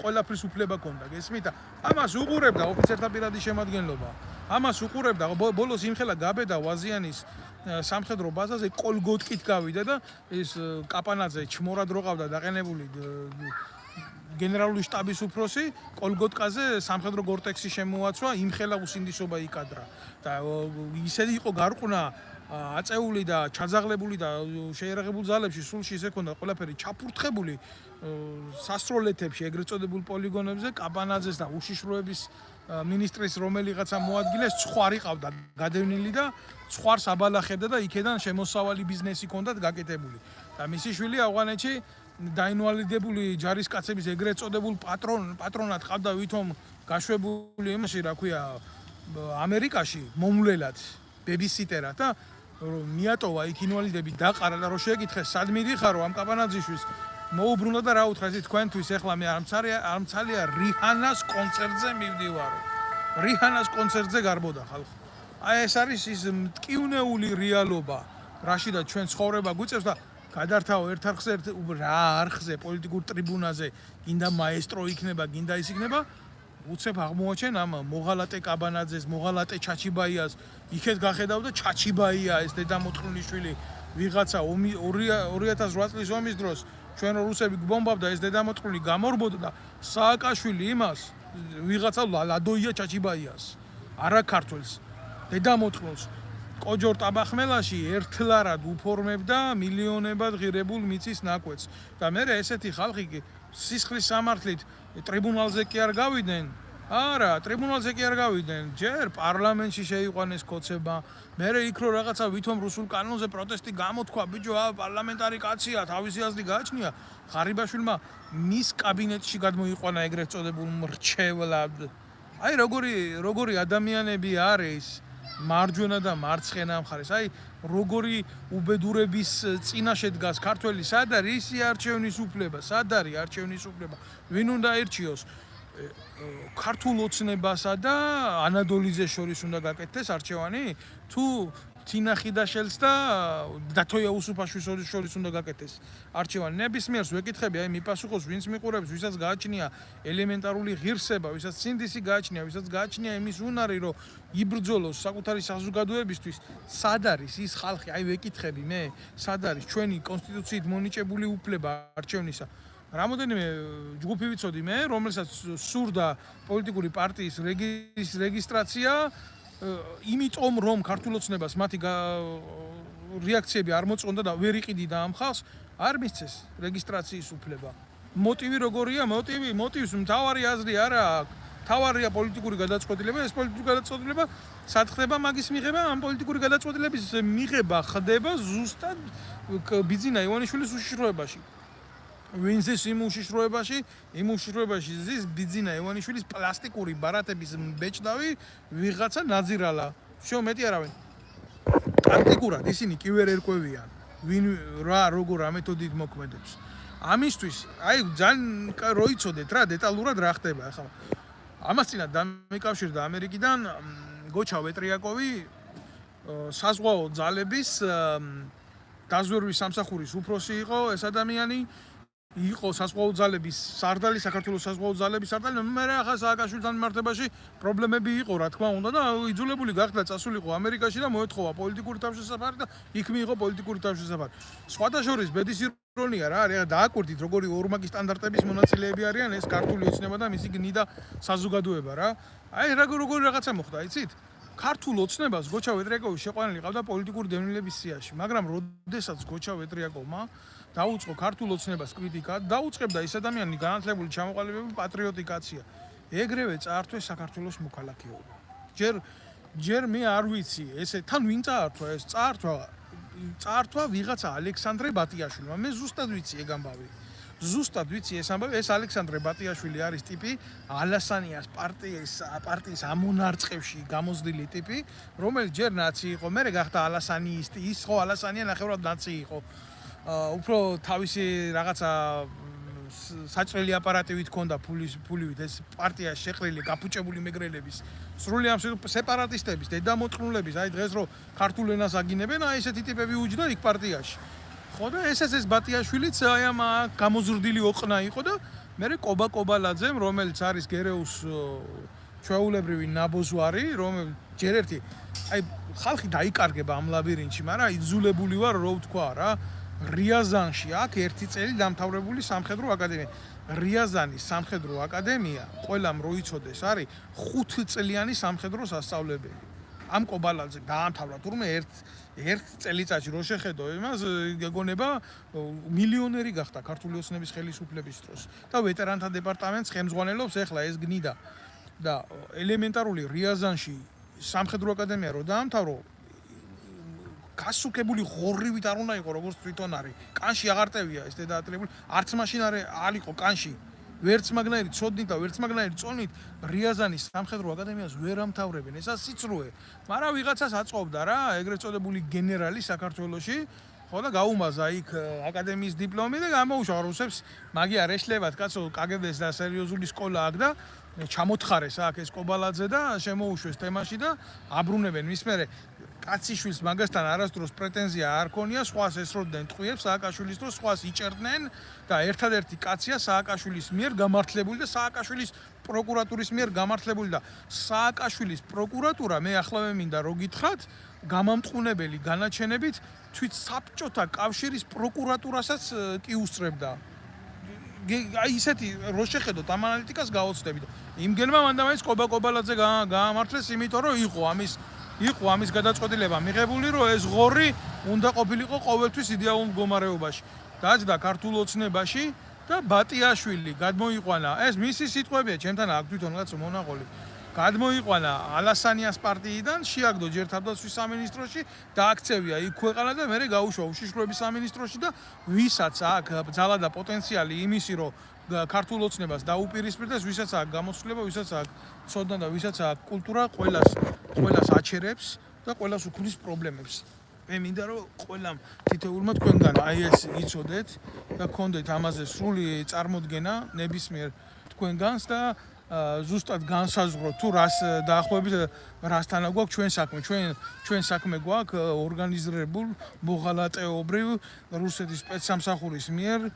ყველაფრის უფლება ჰქონდა, გესმით? ამას უყურებდა ოფიცერთა პირადი შემადგენლობა. ამას უყურებდა, ბოლოს იმხელა გაბედა ვაზიანის სამხედრო ბაზაზე კოლგოტკით გავიდა და ეს კაპანაძე ჩმორად რო ყავდა დაყენებული გენერალური შტაბის უფროსი კოლგოტკაზე სამხედრო გორტექსი შემოაცვა, იმხელა უსინდისობა იკადრა და ისეთი იყო გარყვნა აწეული და ჩაძაღლებული და შეერაღებულ ძალებში სულში ისე ქონდა ყველაფერი ჩაფურთხებული სასროლეთებში, ეგრეთ წოდებულ პოლიგონებზე კაპანაძეს და უშიშროების მინისტრის რომელიღაცა მოადგილეს ცხვარი ყავდა გადევნილი და ცხვარს აბალახებდა და იქედან შემოსავალი ბიზნესი ჰქონდათ გაკეთებული. და მისი შვილი ავღანეთში დაინვალიდებული ჯარისკაცების ეგრეთ წოდებულ პატრონად ყავდა ვითომ გაშვებული იმაში, რა ქვია, ამერიკაში მომვლელად ბებისიტერად და მიატოვა იქ ინვალიდები დაყარა და რო შეეკითხეს სად მიდიხარო ამ კაპანაძიშვილს მოუბრუნდა და რა უთხრა ეს თქვენთვის ეხლა მე არ მცალია რიჰანას კონცერტზე მივდივარო. რიჰანას კონცერტზე გარბოდა ხალხი. აი ეს არის ის მტკივნეული რეალობა, რაშიდაც ჩვენ ცხოვრება გვიწევს და გადართავ ერთ არხზე პოლიტიკურ ტრიბუნაზე გინდა მაესტრო იქნება, გინდა ის იქნება, უცებ აღმოაჩენ ამ მოღალატე კაბანაძეს, მოღალატე ჩაჩიბაიას, იქეთ გახედავ და ჩაჩიბაია ეს დედამოწმულიშვილი ვიღაცა 2008 წლის ომის დროს ჩვენ რუსები გბომბავდა ეს დედამოწმული გამორბოდა და სააკაშვილი იმას ვიღაცა ლადოია ჩაჩიბაიას, არა ქართველს, დედამოწმულს კოჯორ ტაბახმელაში ერთლარად უფორმებდა მილიონებად ღირებულ მიწის ნაკვეთს და მე ესეთი ხალხი სისხლის სამართლით ტრიბუნალზე კი არ გავიდნენ. არა, ტრიბუნალზე კი არ გავიდნენ. ჯერ პარლამენტში შეიყვანეს კოცება, მერე იქ რო რაღაცა ვითომ რუსულ კანონზე პროტესტი გამოთქვა, ბიჭო, პარლამენტარი კაცია, თავისი აზრი გააჩნია. ღარიბაშვილმა მის კაბინეტში გადმოიყვანა ეგრეთ წოდებულ მრჩევლად. აი როგორი ადამიანები არის მარჯვენა და მარცხენა მხარეს. აი როგორი უბედურების წინაშე დგას ქართველი, სად არის ისი არჩევნის უფლება, სად არის არჩევნის უფლება, ვინ უნდა ერჩიოს? ქართულ ოცნებასა და ანადოლიძეს შორის უნდა გაკეთდეს არჩევანი, თუ თინახიდაშელს და დათოია უსუფაშვილის შორის უნდა გაკეთდეს არჩევანი. ნებისმიერს ვეკითხები, აი მიპასუხოს ვინც მიყურებს, ვისაც გააჩნია ელემენტარული ღირსება, ვისაც სინდისი გააჩნია, ვისაც გააჩნია იმის უნარი, რომ იბრძოლოს საკუთარი საზოგადოებისთვის, სად არის ის ხალხი, აი ვეკითხები მე, სად არის ჩვენი კონსტიტუციით მონიჭებული უფლება არჩევნისა. რამოდენიმე ჯგუფი ვიცოდი მე, რომელსაც სურდა პოლიტიკური პარტიის რეგისტრაცია, იმიტომ რომ ქართულ ოცნებას მათი რეაქციები არ მოწონდა და ვერ იყიდიდა ამ ხალხს, არ მისცეს რეგისტრაციის უფლება. მოტივი როგორია? მოტივის მთავარი აზრი არა აქვს. მთავარია პოლიტიკური გადაწყვეტილება, ეს პოლიტიკური გადაწყვეტილება სად ხდება მაგის მიღება? ამ პოლიტიკური გადაწყვეტილების მიღება ხდება ზუსტად ბიძინა ივანიშვილის უშიშროებაში. ვინც ის იმ უშიშროებაში ზის ბიძინა ივანიშვილის პლასტიკური ბარათების ბეჭდავი ვიღაცა ნაძირალა. всё მეტი არავინ. ტაქტიკურად ისინი კი ვერ ერკვევიან. ვინ რა როგორ ამეთოდით მოქმედებს. ამისთვის აი ძალიან როიცოდეთ რა დეტალურად რა ხდება ახლა. ამას წინათ დამიკავშირდა ამერიკიდან გოჩა ვეტრიაკოვი საზღვაო ძალების დაზვერვის სამსახურის უფროსი იყო ეს ადამიანი იყო საზღვაო ძალების სარდალი საქართველოს საზღვაო ძალების სარდალი მე ახლა სააკაშვილთან მიმართებაში პრობლემები იყო რა თქმა უნდა და იძულებული გახდა წასულიყო ამერიკაში და მოეთხოვა პოლიტიკური თავშესაფარი და იქ მიიღო პოლიტიკური თავშესაფარი სხვათა შორის ბედის ირონია რა არის დააკვირდით როგორი ორმაგი სტანდარტების მონაწილეები არიან ეს ქართული ოცნება და მისი გნიდა საზოგადოება რა აი როგორი რაღაცა მოხდა იცით ქართულ ოცნებას გოჩა ვეტრიაკოვი შეყვანილი ყავდა პოლიტიკური დევნილების სიაში მაგრამ როდესაც გოჩა ვეტრიაკოვმა დაუწყო ქართულ ოცნებას კრიტიკა დაუწყებდა ის ადამიანი განათლებული ჩამოყალიბებული პატრიოტი კაცია ეგრევე წაართვეს საქართველოს მოქალაქეობა ჯერ მე არ ვიცი ესე თან ვინ წაართვა ეს წაართვა ვიღაცა ალექსანდრე ბატიაშვილმა მე ზუსტად ვიცი ეგ ამბავი ზუსტად ვიცი ეს ამბავი ეს ალექსანდრე ბატიაშვილი არის ტიპი ალასანიას პარტიის ამონარწყევში გამოზრდილი ტიპი რომელიც ჯერ ნაცი იყო მე გახდა ალასანიისტი ის ხო ალასანია ნახევრად ნაცი იყო უფრო თავისი რაღაცა საჭრელი აპარატივით ჰქონდა ფულივით ეს პარტია შეყრილი გაფუჭებული მეგრელების სრული ამ სეპარატისტების დედამოწყნულების აი დღეს რო ქართულ ენას აგინებენ აი ესეთი ტიპები უჯდა იქ პარტიაში ხო და ეს ბატიაშვილიც აი ამ გამოზრდილი ოყნა იყო და მე კობა კობალაძემ რომელიც არის გერეუს ჩვეულებრივი ნაბოზვარი რომელიც ჯერ ერთი აი ხალხი დაიკარგება ამ ლაბირინთში მაგრამ იძულებული ვარ რო ვთქვა რა რიაზანში აქ ერთი წელი დამთავრებული სამხედრო აკადემია. რიაზანის სამხედრო აკადემია ყველამ როიცოდეს არის 5 წლიანი სამხედრო სასწავლებელი. ამ კობალაძე დაამთავრა თურმე ერთ წელიწადში რო შეხედო იმას გეგონება მილიონერი გახდა ქართული ოცნების ხელისუფლების დროს და ვეტერანთა დეპარტამენტს ხელმძღვანელობს ეხლა ეს გნიდა და ელემენტარული რიაზანში სამხედრო აკადემია რო დაამთავრო გასუკებული ღორრივით არ უნდა იყო როგორც თვითონ არის. კანში აღარ ტევია ეს დედაატლებული. არც მაშინ არ იყო კანში. ვერც მაგნაირი ცოდნით და ვერც მაგნაირი წონით რიაზანის სამხედრო აკადემიას ვერ ამთავრებენ. ესა სიცრუე. მაგრამ ვიღაცას აწყობდა რა, ეგრეთ წოდებული გენერალი საქართველოში. ხო და გაუმაზა იქ აკადემიის დიპლომი და გამოუშვა რუსებს. მაგი არ ეშლებათ კაცო, კგბ-ს და სერიოზული სკოლა აქ და ჩამოთხარეს აქ ეს კობალაძე და შემოუშვეს თემაში და აბრუნებენ მის მერე კაციშვილს მაგასთან არასდროს პრეტენზია არ ქონია, სხვას ესროდნენ ტყვიებს სააკაშვილის დროს, სხვას იჭერდნენ და ერთადერთი კაცია სააკაშვილის მიერ გამართლებული და სააკაშვილის პროკურატურის მიერ გამართლებული და სააკაშვილის პროკურატურა მე ახლავე მინდა რო გითხრათ, გამამტყუნებელი განაჩენებით თვით საბჭოთა კავშირის პროკურატურასაც კი უსწრებდა. აი ისეთი რო შეხედოთ ამ ანალიტიკას გაოცდებით. იმგენმა მანდამაინც კობალაძე გაამართლეს, იმიტომ რომ იყო ამის გადაწყვეტილება მიღებული, რომ ეს ღორი უნდა ყოფილიყო ყოველთვის იდეალურ მდგომარეობაში. დაჯდა ქართულ ოცნებაში და ბატიაშვილი გადმოიყვანა. ეს მისი სიტყვებია, ჩემთან აქ თვითონ კაცო მონაყოლი. გადმოიყვანა ალასანიას პარტიიდან, შეაგდო ჯერ თავდაცვის სამინისტროში და აქცევია იქ ქვეყანა და მე გაუშვა უშიშროების სამინისტროში და ვისაც აქ ძალა და პოტენციალი იმისი, რომ ქართულ ოცნებას დაუპირისპირდეს, ვისაც აქ გამოცდილება, ვისაც აქ ცოდნა და ვისაც აქ კულტურა ყველას აჩერებს და ყველას უქმნის პრობლემებს. მე მინდა რომ ყველამ თითოეულმა თქვენგან აი ეს იცოდეთ და გქონდეთ ამაზე სრული წარმოდგენა ნებისმიერ თქვენგანს და ზუსტად განსაზღვროთ თუ რას დაახლოებით რასთან გვაქვს ჩვენ საქმე. ჩვენ საქმე გვაქვს ორგანიზებულ მოღალატეობრივ რუსეთის სპეცსამსახურის მიერ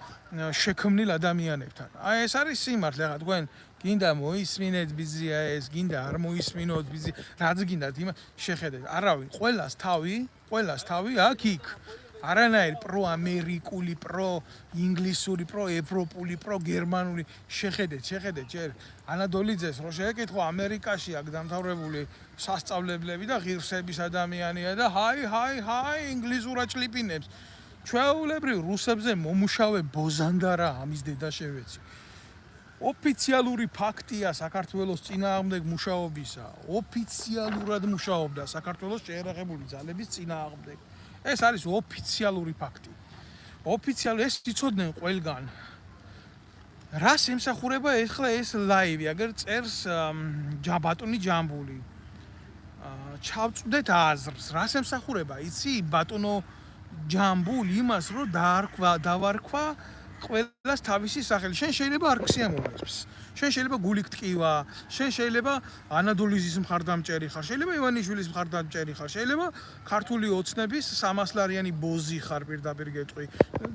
შექმნილ ადამიანებთან. აი ეს არის სიმართლე ახლა თქვენ გინდა მოისმინეთ ბიზია ეს, გინდა არ მოისმინოთ ბიზი, რაც გინდათ იმ შეხედეთ. არავინ, ყველას თავი აქ იქ. არანაირი პრო-ამერიკული, პრო-ინგლისური, პრო-ევროპული, პრო-გერმანული შეხედეთ ჯერ ანადოლიძეს რო შეეკითხო ამერიკაში აქ დამთავრებული სასწავლებლები და ღირსების ადამიანია და ჰაი ინგლისურად ჭლიპინებს ჩვეულებრივ რუსებზე მომუშავე ბოზანდარა ამის დედა შევეცი ოფიციალური ფაქტია საქართველოს წინააღმდეგ მუშაობისა ოფიციალურად მუშაობდა საქართველოს შეერაღებული ძალების წინააღმდეგ ეს არის ოფიციალური ფაქტი ოფიციალური ეს იცოდნენ ყველგან რას ემსახურება ახლა ეს ლაივი აგერ წერს ბატონი ჯამბული ჩავწვდეთ აზრს რას ემსახურება იცი ბატონო ჯამბული იმას რომ დავარქვა ყველას თავისი სახელი შენ შეიძლება არ ქსიამოვნებს შენ შეიძლება გულით ტკივა შენ შეიძლება ანადოლიზის მხარდამჭერი ხარ შეიძლება ივანიშვილის მხარდამჭერი ხარ შეიძლება ქართული ოცნების 300 ლარიანი ბოზი ხარ პირდაპირ გეტყვი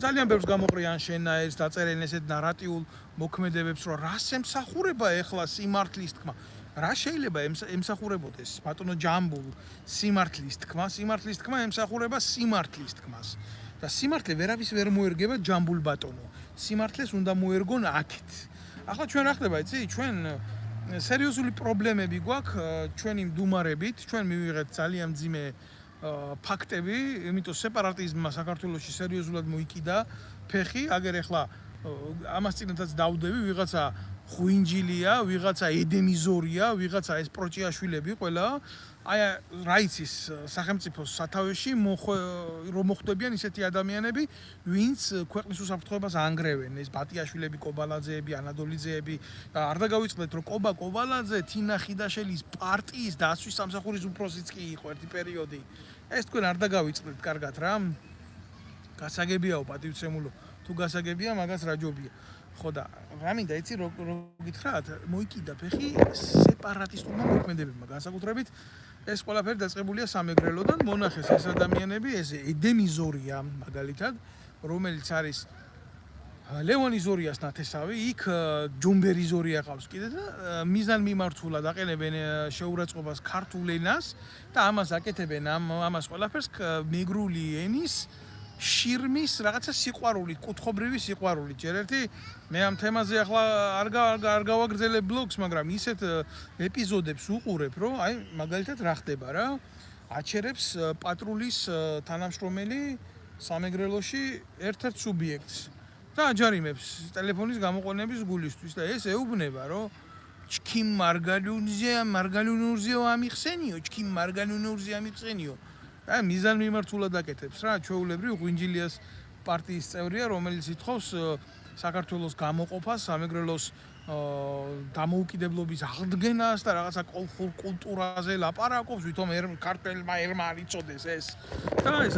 ძალიან ბევრს გამოყრიან შენაერს დაწერენ ესეთ ნარატიულ მოქმედებებს რომ რას ემსახურება ეხლა სიმართლის თქმა რა შეიძლება ემსახურებოდეს ბატონო ჯამბულ სიმართლის თქმა ემსახურება სიმართლის თქმას და სიმართლე ვერავის ვერ მოერგება ჯამბულ ბატონო სიმართლეს უნდა მოერგონ აქეთ ახლა ჩვენ რა ხდება იცი ჩვენ სერიოზული პრობლემები გვაქვს ჩვენი მდუმარებით ჩვენ მივიღეთ ძალიან მძიმე ფაქტები იმიტომ სეპარატიზმმა საქართველოში სერიოზულად მოიკიდა ფეხი აგერ ახლა ამას წინათაც დავდები ვიღაცა ხვინჯილია ვიღაცა ედემიზორია ვიღაცა ეს პროჭიაშვილები ყველა აი რა იცის სახელმწიფოს სათავეში რომ მოხვდებიან ისეთი ადამიანები ვინც ქვეყნის უსაფრთხოებას ანგრევენ ეს ბატიაშვილები კობალაძეები ანადოლიძეები არ დაგავიწყდეთ რომ კობა კობალაძე თინა ხიდაშელის პარტიის დაცვის სამსახურის უფროსიც კი იყო ერთი პერიოდი ეს თქვენ არ დაგავიწყდეთ კარგად რა გასაგებიაო პატივცემულო თუ გასაგებია მაგას რა ჯობია ხო და რა მინდა იცი რო გითხრათ მოიკიდა ფეხი სეპარატისტულმა მოქმედებებმა განსაკუთრებით ეს ყველაფერი დაწყებულია სამეგრელოდან მონახეს ეს ადამიანები ეს ედემიზორია მაგალითად რომელიც არის ლევონი ზორიას ნათესავი იქ ჯუმბერი ზორია ყავს კიდე და მიზანმიმართულად აყენებენ შეურაცხყოფას ქართულ ენას და ამას აკეთებენ ამას ყველაფერს მეგრული ენის შირმის რაღაცა სიყვარული, კუთხობრივი სიყვარული. ჯერ ერთი მე ამ თემაზე ახლა არ გავაგრძელებ ბლოგს, მაგრამ ისეთ ეპიზოდებს უყურებ, რომ აი მაგალითად რა ხდება რა? აჩერებს პატრულის თანამშრომელი სამეგრელოში ერთ-ერთ სუბიექტს და აჯარიმებს ტელეფონის გამოყენების გულისთვის და ეს ეუბნება, რომ ჩქიმ მარგალუნურზეო ამიხსენიო. აი მიზანმიმართულად აკეთებს რა ჩვეულებრივ ღვინჯილიას პარტიის წევრია რომელიც ითხოვს საქართველოს გამოყოფას სამეგრელოს დამოუკიდებლობის აღდგენას და რაღაცა კულტურაზე ლაპარაკობს ვითომ ქართველმა ერმა არ იწოდეს ეს და ეს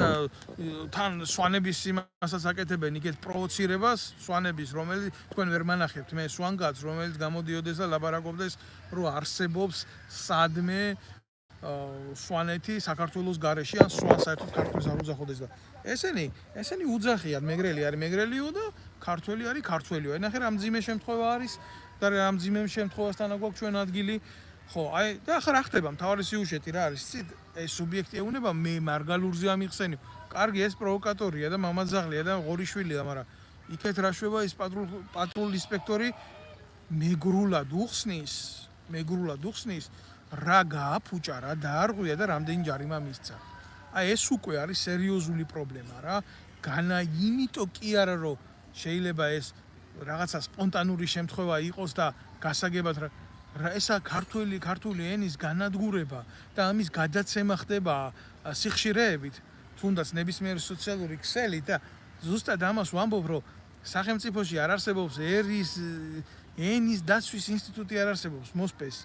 თან სვანების იმასაც აკეთებენ იქეთ პროვოცირებას სვანების რომელიც თქვენ ვერ მანახებთ მე სვანგაც რომელიც გამოდიოდეს და ლაპარაკობდეს რომ არსებობს სადმე სვანეთი საქართველოს გარეშე ან სვან საერთოდ ქართულს არ უძახოდეს და ესენი უძახიან მეგრელი არის მეგრელიო და ქართველი არის ქართველიო ენახე რა მძიმე შემთხვევა არის და რა მძიმე შემთხვევასთან აგვაქვს ჩვენ ადგილი ხო აი და ახლა რა ხდება მთავარი სიუჟეტი რა არის იცით ეს სუბიექტი ეუბნება მე მარგალურზე ამიხსენიო კარგი ეს პროვოკატორია და მამაძაღლია და ღორიშვილია მაგრამ იქეთ რა შვება ის პატრულ ინსპექტორი მეგრულად უხსნის რა გააფუჭა რა დაარღვია და რამდენი ჯარიმა მისცა. აი ეს უკვე არის სერიოზული პრობლემა რა. განა იმიტომ კი არა რომ შეიძლება ეს რაღაცა სპონტანური შემთხვევა იყოს და გასაგებად რა ესა ქართული ენის განადგურება და ამის გადაცემა ხდება სიხშირეებით თუნდაც ნებისმიერი სოციალური ქსელი და ზუსტად ამას ვამბობ რომ სახელმწიფოში არ არსებობს ენის დაცვის ინსტიტუტი არ არსებობს მოსპეს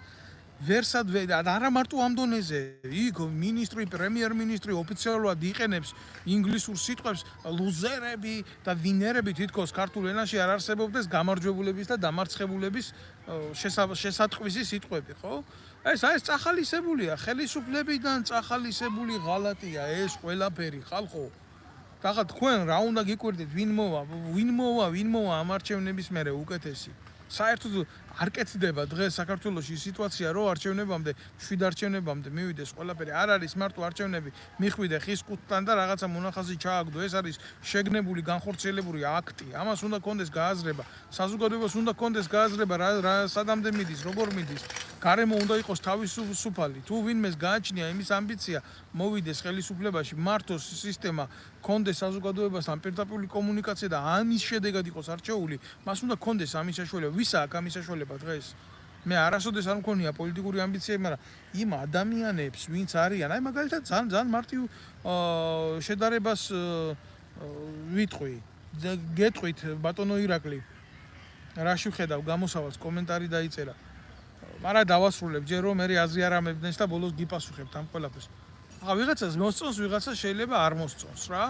ვერსად არა მარტო ამ დონეზე იქ მინისტრი პრემიერ-მინისტრი ოფიციალურად იყენებს ინგლისურ სიტყვებს ლუზერები და ვინერები თითქოს ქართულ ენაში არ არსებობდეს გამარჯვებულების და დამარცხებულების შესატყვისი სიტყვები ხო ეს წახალისებულია ხელისუფლებიდან წახალისებული ღალატია ეს ყველაფერი ხალხო და თქვენ რა უნდა გიკვირდეთ ვინ მოვა ამ არჩევნების მერე უკეთესი საერთოდ არ კეთდება დღეს საქართველოში სიტუაცია, რომ არჩევნებამდე, 7 არჩევნებამდე მივიდეს ყველაფერი. არ არის მარტო არჩევნები, მიხვიდე ხის კუთხიდან და რაღაცა მონახაზი ჩააგდო. ეს არის შეგნებული, განხორციელებული აქტი. ამას უნდა კონდეს გააზრება. საზოგადოებას უნდა კონდეს გააზრება, რა სადამდე მიდის, როგორ მიდის. გარემო უნდა იყოს თავისუფალი. თუ ვინმეს გააჩნია იმის ამბიცია, მოვიდეს ხელისუფლებაში, მართოს სისტემა, კონდეს საზოგადოებასთან პირდაპირ კომუნიკაცია და ამის შედეგად იყოს არჩეული, მას უნდა კონდეს ამის საშუალება. ვის აქვს ამის საშუალება დღეს? მე არასოდეს არ მქონია პოლიტიკური ამბიციები, მაგრამ იმ ადამიანებს, ვინც არიან, აი მაგალითად ძალიან მარტივ შედარებას ვიტყვი. გეტყვით ბატონო ირაკლი. რაში ვხედავ გამოსავალს კომენტარი დაიწერა. მაგრამ დავასრულებ ჯერ რომ მე აზრი არ ამებდნეს და ბოლოს გიპასუხებთ ამ ყველაფერს. ახლა ვიღაცას მოსწონს, ვიღაცას შეიძლება არ მოსწონს რა.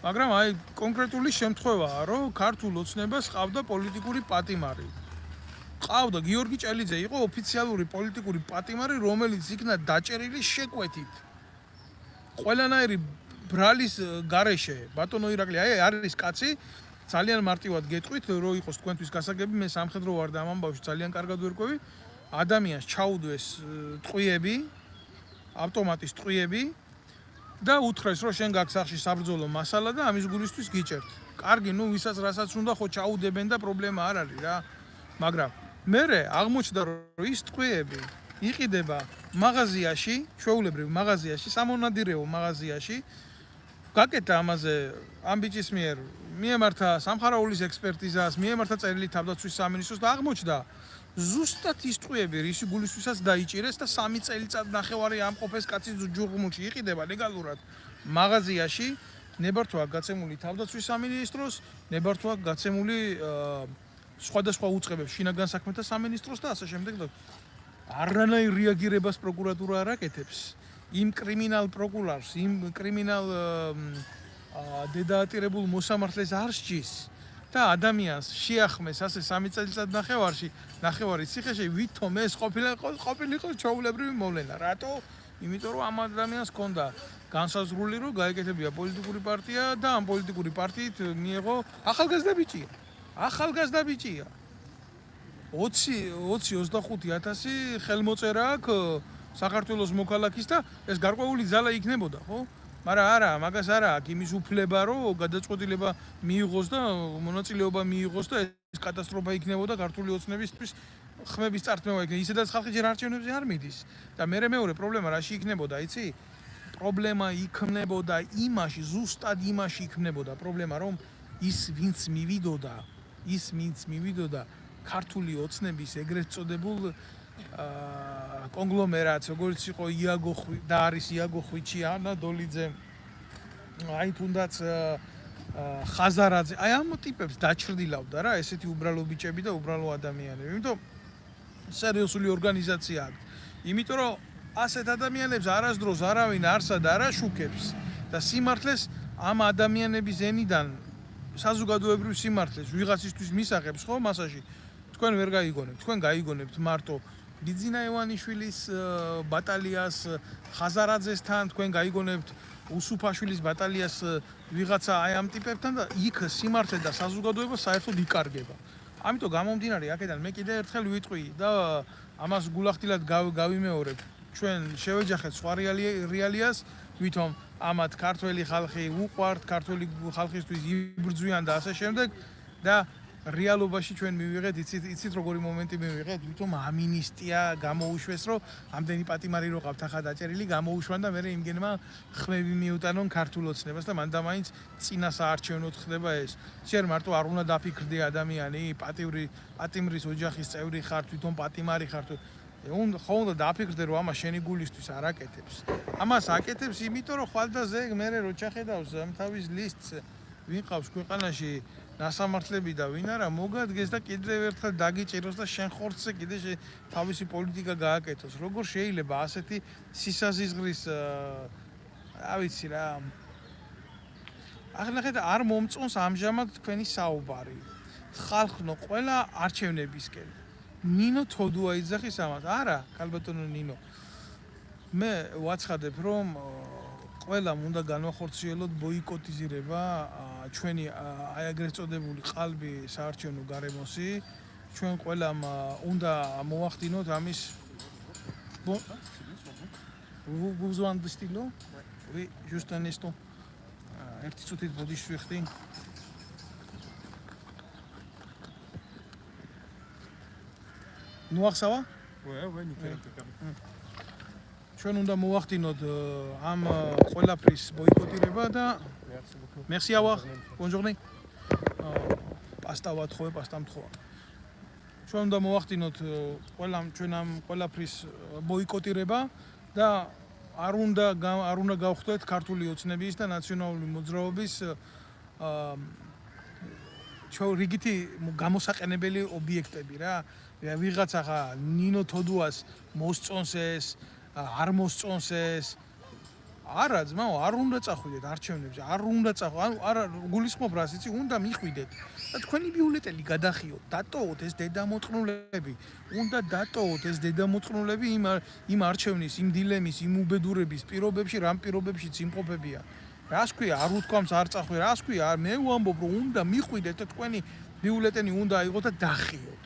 მაგრამ აი კონკრეტული შემთხვევაა, რომ ქართულ ოცნებას ყავდა პოლიტიკური პატიმარი. ყავდა გიორგი ჭელიძე იყო ოფიციალური პოლიტიკური პატიმარი, რომელიც იქნა დაჭერილი შეკვეთით. ყველანაირი ბრალის გარეშე, ბატონო ირაკლი, აი არის კაცი, ძალიან მარტივად გეტყვით, რომ იყოს თქვენთვის გასაგები, მე სამხედრო ვარ და ამ ამბავში ძალიან კარგად ვერკვევი. ადამიანს ჩაუდვეს ტყვიები, ავტომატის ტყვიები და უთხრეს, რომ შენ გაქვს სახში საბრძოლო მასალა და ამის გულისთვის გიჭერთ. კარგი, ნუ ვისაც რასაც უნდა ხო ჩაუდებენ და პრობლემა არ არის რა. მაგრამ მერე აღმოჩნდა, რომ ის ტყვიები იყიდება მაღაზიაში, ჩვეულებრივ მაღაზიაში, სამონადირეო მაღაზიაში. გაკეთა ამაზე ამ ბიჭის მიერ მიემართა სამხარაულის ექსპერტიზას, მიემართა წერილი თავდაცვის სამინისტროს და აღმოჩნდა ზუსტად ის ტყვიები, რის გულისთვისაც დაიჭირეს და 3 წელიწად ნახევარი ამყოფეს კაცის ჯუღმულში იყიდება ლეგალურად მაღაზიაში, ნებართვა გაცემული თავდაცვის სამინისტროს, ნებართვა გაცემული სხვადასხვა უწყებებს, შინაგან საქმეთა სამინისტროს და ასე შემდეგ და არანაირ რეაგირებას პროკურატურა არ აკეთებს. იმ კრიმინალ პროკურორს, იმ კრიმინალ დედაატირებულ მოსამართლეს არ სჯის და ადამიანს შეახმეს ასე 3 წელიწად ნახევარი ციხეში ვითომ ეს ყოფილიყო ჩვეულებრივი მოვლენა. რატო? იმიტომ რომ ამ ადამიანს ჰქონდა განსაზღვრული რომ გაეკეთებია პოლიტიკური პარტია და ამ პოლიტიკური პარტიით მიიღო ახალგაზრდა ბიჭია. 20-25,000 ხელმოწერა აქვს საქართველოს მოქალაქის და ეს გარკვეული ძალა იქნებოდა, ხო? მაგრამ არა, მაგას არა აქვს იმის უფლება, რომ გადაწყვეტილება მიიღოს და მონაწილეობა მიიღოს და ეს კატასტროფა იქნებოდა ქართული ოცნებისთვის ხმების წართმევა იქნება. ისედაც ხალხი ჯერ არჩევნებზე არ მიდის. და მეორე პრობლემა რაში იქნებოდა, იცი? პრობლემა იქნებოდა იმაში, ზუსტად იმაში იქნებოდა პრობლემა, რომ ის ვინც მივიდოდა ქართული ოცნების ეგრეთ წოდებულ კონგლომერატს, როგორც იყო იაგო და არის იაგო ხვიჩი, ანა დოლიძე, აი თუნდაც ხაზარაძე, აი ამ ტიპებს დაჩრდილავდა რა, ესეთი უბრალო ბიჭები და უბრალო ადამიანები. იმიტომ სერიოზული ორგანიზაცია აქვს. იმიტომ რომ ასეთ ადამიანებს არასდროს არავინ არსად არ აშუქებს და სიმართლეს ამ ადამიანების ენიდან საზოგადოებრივ სიმართლეს ვიღაცისთვის მისაღებს ხო მასაში თქვენ ვერ გაიგონებთ. თქვენ გაიგონებთ მარტო ბიძინა ივანიშვილის ბატალიას ხაზარაძესთან, თქვენ გაიგონებთ უსუფაშვილის ბატალიას ვიღაცა აი ამ ტიპებთან და იქ სიმართლე და საზოგადოება საერთოდ იკარგება. ამიტომ გამომდინარე აქედან მე კიდე ერთხელ ვიტყვი და ამას გულახდილად გავიმეორებ. ჩვენ შევეჯახეთ სხვა რეალიას, ვითომ ამათ ქართველი ხალხი უყვართ, ქართველი ხალხისთვის იბრძვიან და ასე შემდეგ და რეალობაში ჩვენ მივიღეთ, იცით როგორი მომენტი მივიღეთ, ვითომ ამინისტია გამოუშვეს, რომ ამდენი პატიმარი რო ყავთ ახლა დაჭერილი, გამოუშვან და მე იმგენმა ხმები მიუტანონ ქართულ ოცნებას და მან და მაინც წინა საარჩევნოდ ხდება ეს. შენ მარტო არ უნდა დაფიქრდე ადამიანი, პატიმრის ოჯახის წევრი ხარ, თვითონ პატიმარი ხარ თუ ხო უნდა დაფიქრდე რომ ამას შენი გულისთვის არ აკეთებს. ამას აკეთებს, იმიტომ რომ ხვალდაზე მე რო ჩახედავს ამ თავის ლისტს, ვინ ყავს ქვეყანაში ნასამართლები და ვინ არა მოგადგეს და კიდევ ერთხელ დაგიჭიროს და შენ ხორცზე კიდე თავისი პოლიტიკა გააკეთოს. როგორ შეიძლება ასეთი სისაზიზღრის რა ვიცი რა. ახლა ხედა არ მომწონს ამჟამად თქვენი საუბარი. ხალხნო ყველა არჩევნებისკენ. ნინო თოდუა იძახის ამას. არა, ქალბატონო ნინო. მე ვაცხადებ რომ ყველამ უნდა განვახორციელოთ ბოიკოტიზირება ჩვენი აი ეგრეთ წოდებული ყალბი საარჩევნო გარემოსი ჩვენ ყველამ უნდა მოვახდინოთ ამის vous vous en stylo oui juste un instant ერთი წუთით ბოდიში ვიხდი ნუახსავა Ouais, nickel, impeccable. ჩვენ უნდა მოვახდინოთ ამ ყველაფრის ბოიკოტირება და Merci beaucoup. merci avoir bonne journée პასტა ვათხოვე პასტა მთხოვა ჩვენ უნდა მოვახდინოთ ჩვენ ამ ყველაფრის ბოიკოტირება და არ უნდა გავხდეთ ქართული ოცნების და ნაციონალური მოძრაობის ჩვენ რიგითი გამოსაყენებელი ობიექტები რა ვიღაცა ხა ნინო თოდუას მოსწონს ეს არ მოსწონს ეს არა ძმაო არ უნდა წახვიდეთ არჩევნებზე არ უნდა ანუ არა გულისხმობ რას იცი უნდა მიხვიდეთ და თქვენი ბიულეტენი გადახიოთ დატოვოთ ეს დედამოწყნულები უნდა დატოვოთ ეს დედამოწყნულები იმ არჩევნის იმ დილემის იმ უბედურების პირობებში რამ პირობებშიც იმყოფებიან რას ქვია არ უთქვამს არ წახვი რას ქვია მე ვამბობ რომ უნდა მიხვიდეთ და თქვენი ბიულეტენი უნდა აიღოთ და დახიოთ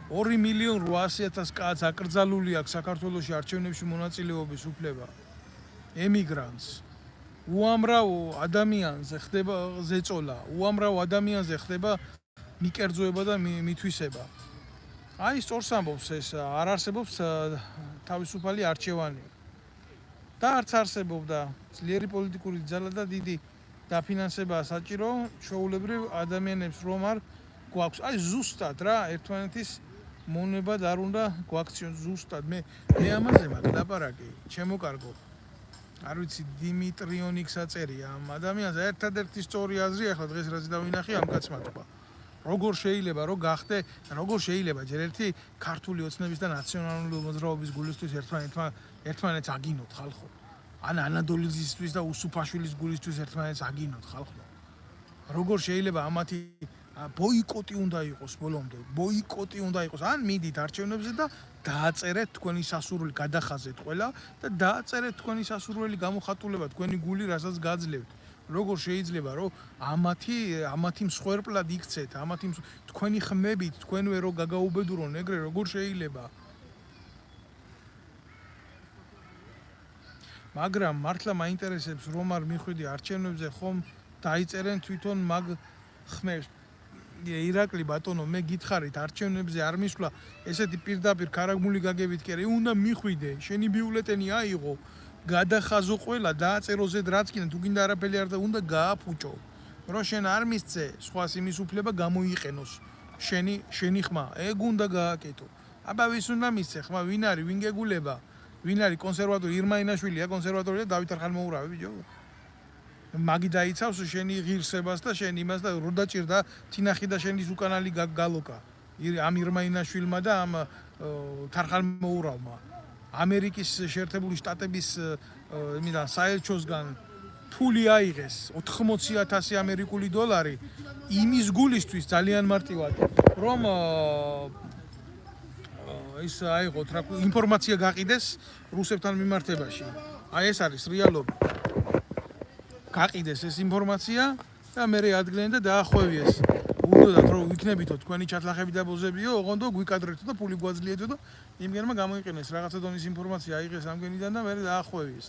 2,800,000 კაცს აკრძალული აქვს საქართველოში არჩევნებში მონაწილეობის უფლება ემიგრანტს უამრავ ადამიანზე ხდება ზეწოლა უამრავ ადამიანზე ხდება მიკერძოება და მითვისება აი სწორს ამბობს ეს არ არსებობს თავისუფალი არჩევანი და არც არსებობდა ძლიერი პოლიტიკური ძალა და დიდი დაფინანსება საჭირო ჩვეულებრივ ადამიანებს რომ არ გვაქვს აი ზუსტად რა ერთმანეთის მონებად არ უნდა გვაქციონ ზუსტად მე ამაზე მაგ ლაპარაკი ჩემო კარგო არ ვიცი დიმიტრიონიქს აწერია ამ ადამიანს ერთადერთი სწორი აზრი ახლა დღეს რაც დავინახე ამ კაცმა თქვა როგორ შეიძლება რომ გახდე როგორ შეიძლება ჯერ ერთი ქართული ოცნების და ნაციონალური მოძრაობის გულისთვის ერთმანეთს აგინოთ ხალხო ან ანადოლიზისთვის და უსუფაშვილის გულისთვის ერთმანეთს აგინოთ ხალხო როგორ შეიძლება ამათი ბოიკოტი უნდა იყოს ბოლომდე ბოიკოტი უნდა იყოს ან მიდით არჩევნებზე და დააწერეთ თქვენი სასურველი გადახაზეთ ყველა და დააწერეთ თქვენი სასურველი გამოხატულება თქვენი გული რასაც გაძლევთ როგორ შეიძლება რომ ამათი მსხვერპლად იქცეთ ამათი თქვენი ხმებით თქვენვე რო გაგაუბედურონ ეგრე როგორ შეიძლება მაგრამ მართლა მაინტერესებს რომ არ მიხვიდი არჩევნებზე ხომ დაიწერენ თვითონ მაგ ხმებს ირაკლი ბატონო მე გითხარით არჩევნებზე არ მისვლა ესეთი პირდაპირ ქარაგმული გაგებით კი არა უნდა მიხვიდე შენი ბიულეტენი აიღო გადახაზო ყველა დააწერო ზედ რაც კიდე თუ გინდა არაფერი არ და უნდა გააფუჭო რომ შენ არ მისცე სხვას იმის უფლება გამოიყენოს შენი ხმა ეგ უნდა გააკეთო აბა ვის უნდა მისცე ხმა ვინ არის ვინ გეგულება ვინ არის კონსერვატორი ირმაინაშვილია კონსერვატორია დავით არხალმოურავი ბიჭო მაგი დაიცავს შენი ღირსებას და შენ იმას და რო დაჭირდა თინახი და შენის უკანალი გალოკა ამ ირმაინაშვილმა და ამ თარხალმოურავმა ამერიკის შეერთებული შტატების იმიდან საელჩოსგან ფული აიღეს 80,000 ამერიკული დოლარი იმის გულისთვის ძალიან მარტივად რომ ის აიღოთ რა ინფორმაცია გაყიდეს რუსებთან მიმართებაში აი ეს არის რეალობა გაყიდეს ეს ინფორმაცია და მე ადგილენ და დაახვევიეს უნდათ რომ ვიქნებითო თქვენი ჩათლახები და ბოზებიო ოღონდ გვიკადრეთო და ფული გვაძლიეთო და იმგენმა გამოიყენეს რაღაცა დონის ინფორმაცია აიღეს ამგენიდან და მე დაახვევიეს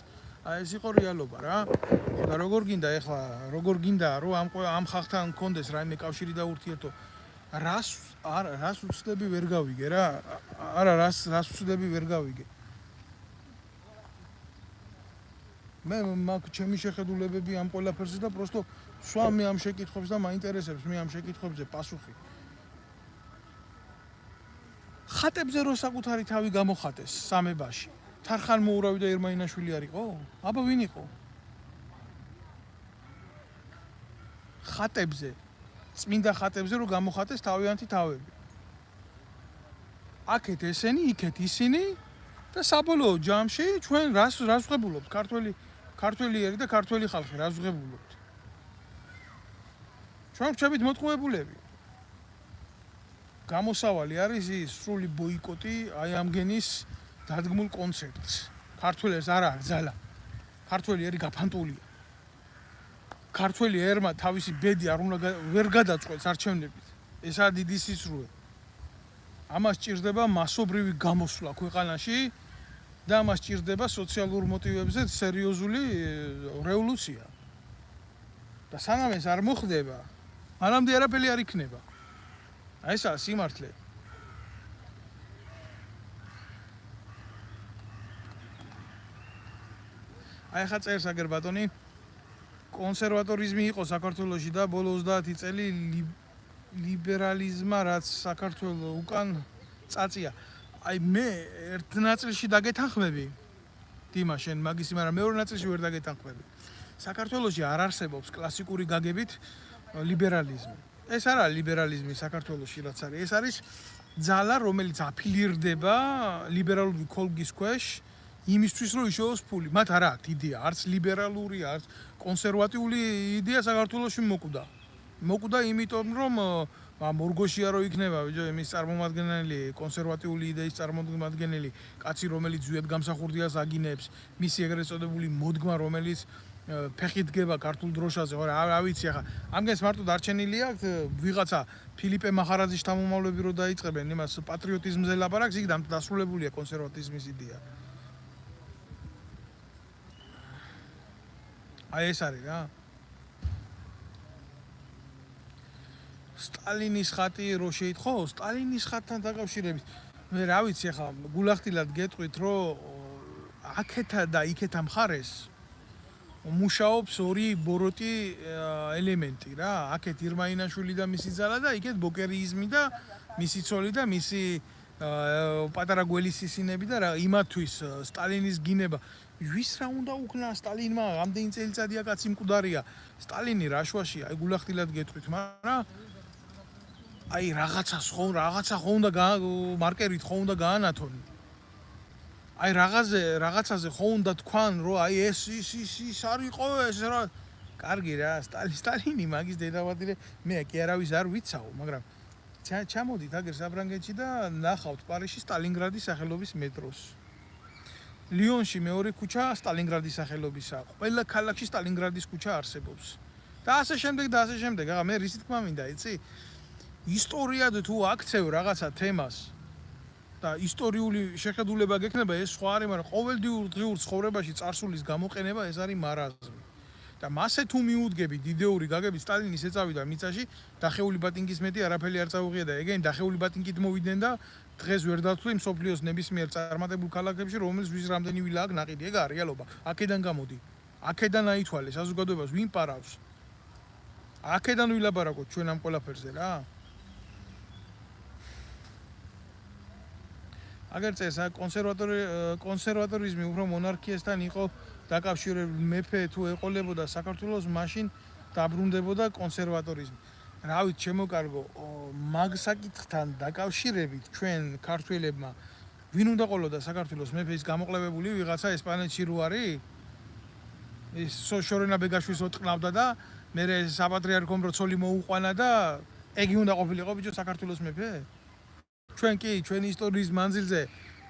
აი ეს იყო რეალობა რა და როგორ გინდა ეხლა როგორ გინდა რომ ამ ხალხთან მქონდეს რაიმე კავშირი და ურთიერთო რას უცდები ვერ გავიგე რა არა რას უცდები ვერ გავიგე მე მაგ ჩემი შეხედულებები ამ ყველაფერზე და პროსტო სვა მე ამ შეკითხვებს და მაინტერესებს მე ამ შეკითხვებზე პასუხი ხატებზე რო საკუთარი თავი გამოხატეს სამებაში თარხალმოურავი და ირმაინაშვილი არისო? აბა ვინ იყო? ხატებზე წმინდა ხატებზე რო გამოხატეს თავიანთი თავები აქეთ ესენი იქეთ ისინი და საბოლოო ჯამში ჩვენ რას ვღებულობთ ქართველიერი და ქართველი ხალხი რას ვღებულობთ ჩვენ ვჩებით მოტყუებულები გამოსავალი არის ის სრული ბოიკოტი აი ამგენის დადგმულ კონცერტს ქართველებს არ აკრძალა ქართველი ერი გაფანტულია ქართველი ერმა თავისი ბედი არ უნდა ვერ გადაწყვეტს არჩევნებით ესაა დიდი სისრუე ამას ჭირდება მასობრივი გამოსვლა ქვეყანაში და ამას ჭირდება სოციალურ მოტივებზე სერიოზული რევოლუცია. და სანამ ეს არ მოხდება, მანამდე არაფერი არ იქნება. აი ესაა სიმართლე. აი ხა წერს აგერ ბატონი კონსერვატორიზმი იყო საქართველოში და ბოლო 30 წელი ლიბერალიზმა რაც საქართველოს უკან წაწია. აი მე ერთ ნაწილში დაგეთანხმები დიმა შენ მაგის, მაგრამ მეორე ნაწილში ვერ დაგეთანხმები. საქართველოში არ არსებობს კლასიკური გაგებით ლიბერალიზმი. ეს არა ლიბერალიზმი საქართველოში რაც არის. ეს არის ძალა, რომელიც აფილირდება ლიბერალური კოლგის ქვეშ იმისთვის რომ იშოვოს ფული. მათ არ აქვს იდეა, არც ლიბერალური, არც კონსერვატიული იდეა საქართველოში მოკვდა. მოკვდა იმიტომ რომ მორგოშია რო იქნება ბიჭო იმის წარმომადგენელი, კონსერვატიული იდეის წარმომადგენელი, კაცი რომელიც ზუიად გამსახურდიას აგინებს, მისი ეგრეთ წოდებული მოდგმა რომელიც ფეხით დგება ქართულ დროშაზე, რა ვიცი ახლა. ამგენს მარტო დარჩენილი აქვს ვიღაცა ფილიპე მახარაძის შთამომავლები რო დაიწყებენ იმას პატრიოტიზმზე ლაპარაკს, იქ დასრულებულია კონსერვატიზმის იდეა. აი ეს არის რა. სტალინის ხატი რო შეითხო, სტალინის ხატთან დაკავშირებით მე რა ვიცი ახლა გულახდილად გეტყვით რომ აქეთა და იქეთა მხარეს მუშაობს ორი ბოროტი ელემენტი რა. აქეთ ირმაინაშვილი და მისი ძალა და იქეთ ბოკერიიზმი და მისი ცოლი და მისი პატარა გველისისინები და რა იმათვის სტალინის გინება ვის რა უნდა უკნა სტალინმა ამდენი წელიწადია კაცი მკვდარია. სტალინი რაშვაშია, აი გულახდილად გეტყვით, მაგრამ აი რაღაცა ხო უნდა მარკერით ხო უნდა გაანათონ. აი რაღაცაზე ხო უნდა თქვან რომ აი ეს ის არ იყო ეს რა. კარგი რა, სტალინი მაგის დედავადი მე კი არავის არ ვიცაო, მაგრამ ჩამოდით აგერ საბრანგეთში და ნახავთ პარიზში სტალინგრადის სახელობის მეტროს. ლიონში მეორე ქუჩა სტალინგრადის სახელობისაა. ყველა ქალაქში სტალინგრადის ქუჩა არსებობს. და ასე შემდეგ. აღა მე რისი თქმა მინდა, იცი? ისტორიად თუ აქცევ რაღაცა თემას და ისტორიული შეხედულება გექნება ეს სხვა არის, მაგრამ ყოველდღიურ ცხოვრებაში წარსულის გამოყენება ეს არის მარაზმი. და მასე თუ მიუდგებით იდეური გაგებით სტალინის ეწავიდა მიწაში, დახეული ბატინკის მეტი არაფერი არ წაუღია და ეგენი დახეული ბატინკით მოვიდნენ და დღეს ვერ დათვლი მსოფლიოს ნებისმიერ წარმატებულ ქალაქებში, რომელიც ვის რამდენი ვილა აქვს ნაყიდი, ეგ არის რეალობა. აქედან გამოდი. აქედან აითვალე საზოგადოებას ვინ პარავს. აქედან ვილაპარაკოთ ჩვენ ამ ყველაფერზე რა. აგერ წეს კონსერვატორიზმი უფრო მონარქიასთან იყო დაკავშირებული, მეფე თუ ეყოლებოდა საქართველოს, მაშინ დაბრუნდებოდა კონსერვატორიზმი. რა ვიცი, შემოკარგო, მაგ საკითხთან დაკავშირებით ჩვენ ქართველებმა ვინ უნდა ყოლოდა საქართველოს მეფის გამოყლებებული ვიღაცა ესპანეთში რო არის? ეს შორენა ბეგაშვილს ოტყნავდა და მე საპატრიარქომ რო ცოლი მოუყვანა და ეგი უნდა ყოფილიყო ბიჭო საქართველოს მეფე? ჩვენ კი ჩვენი ისტორიის მანძილზე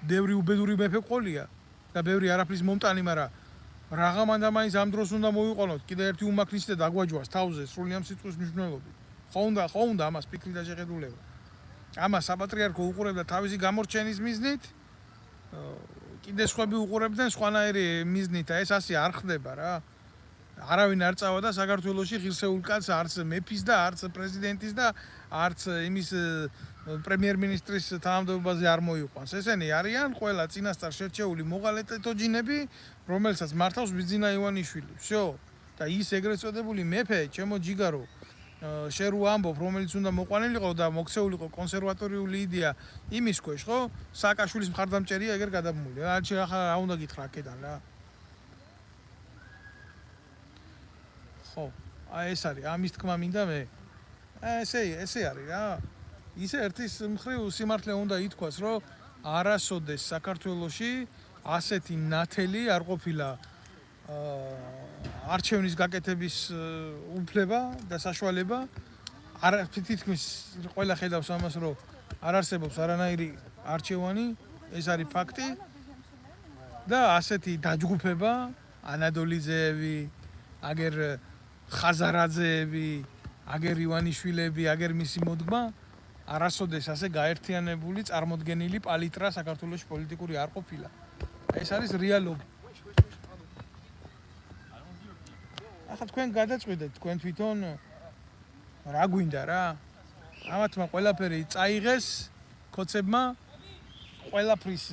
ბევრი უბედური მეფე ყოლია და ბევრი არაფრის მომტანი, მაგრამ რაღამანდა მაინც ამ დროს უნდა მოიყვანოთ, კიდე ერთი უმაქნისი და დაგვაჯვას თავზე სრული ამ სიტყვის მნიშვნელობით. ხო უნდა ამას ფიქრი და შეხედულება. ამას საპატრიარქო უყურებდა თავისი გამორჩენის მიზნით, კიდე სხვები უყურებდნენ სხვანაირი მიზნით და ეს ასე არ ხდება რა. არავინ არ წავიდა საქართველოში ღირსეულ კაცს, არც მეფის და არც პრეზიდენტის და არც იმის პრემიერ-მინისტრის თანამდებობაზე არ მოიყვანს. ესენი არიან ყველა წინასწარ შერჩეული მოღალატეთოჯინები, რომელსაც მართავს ბიძინა ივანიშვილი. всё. და ის ეგრეთ წოდებული მეფე, ჩემო ჯიგარო, შენ რო ამბობ, რომელიც უნდა მოყვანილიყო და მოქცეულიყო კონსერვატორიული იდეა იმის ქვეშ, ხო? სააკაშვილის მხარდამჭერია ეგერ გადაბმული. ახლა რა უნდა გითხრა აქედან რა. ხო, აი ეს არის, ამის თქმა მინდა მე. ესე არის რა. ისე ერთის მხრივ სიმართლე უნდა ითქვას, რომ არასოდეს საქართველოში ასეთი ნათელი არ ყოფილა არჩევნის გაკეთების უფლება და საშუალება. არ თითქმის ყველა ხედავს ამას, რომ არ არსებობს არანაირი არჩევანი, ეს არის ფაქტი. და ასეთი დაჯგუფება, ანადოლიძეები, აგერ ხაზარაძეები, აგერ ივანიშვილები, აგერ მისი მოდგმა არასოდეს ასე გაერთიანებული წარმოდგენილი პალიტრა საქართველოს პოლიტიკური არ ყოფილა. ეს არის რეალობა. ახლა თქვენ გადაწყვეტეთ, თქვენ თვითონ რა გვინდა რა? ამათმა ყველაფერი წაიღეს კოცებმა, ყველაფრის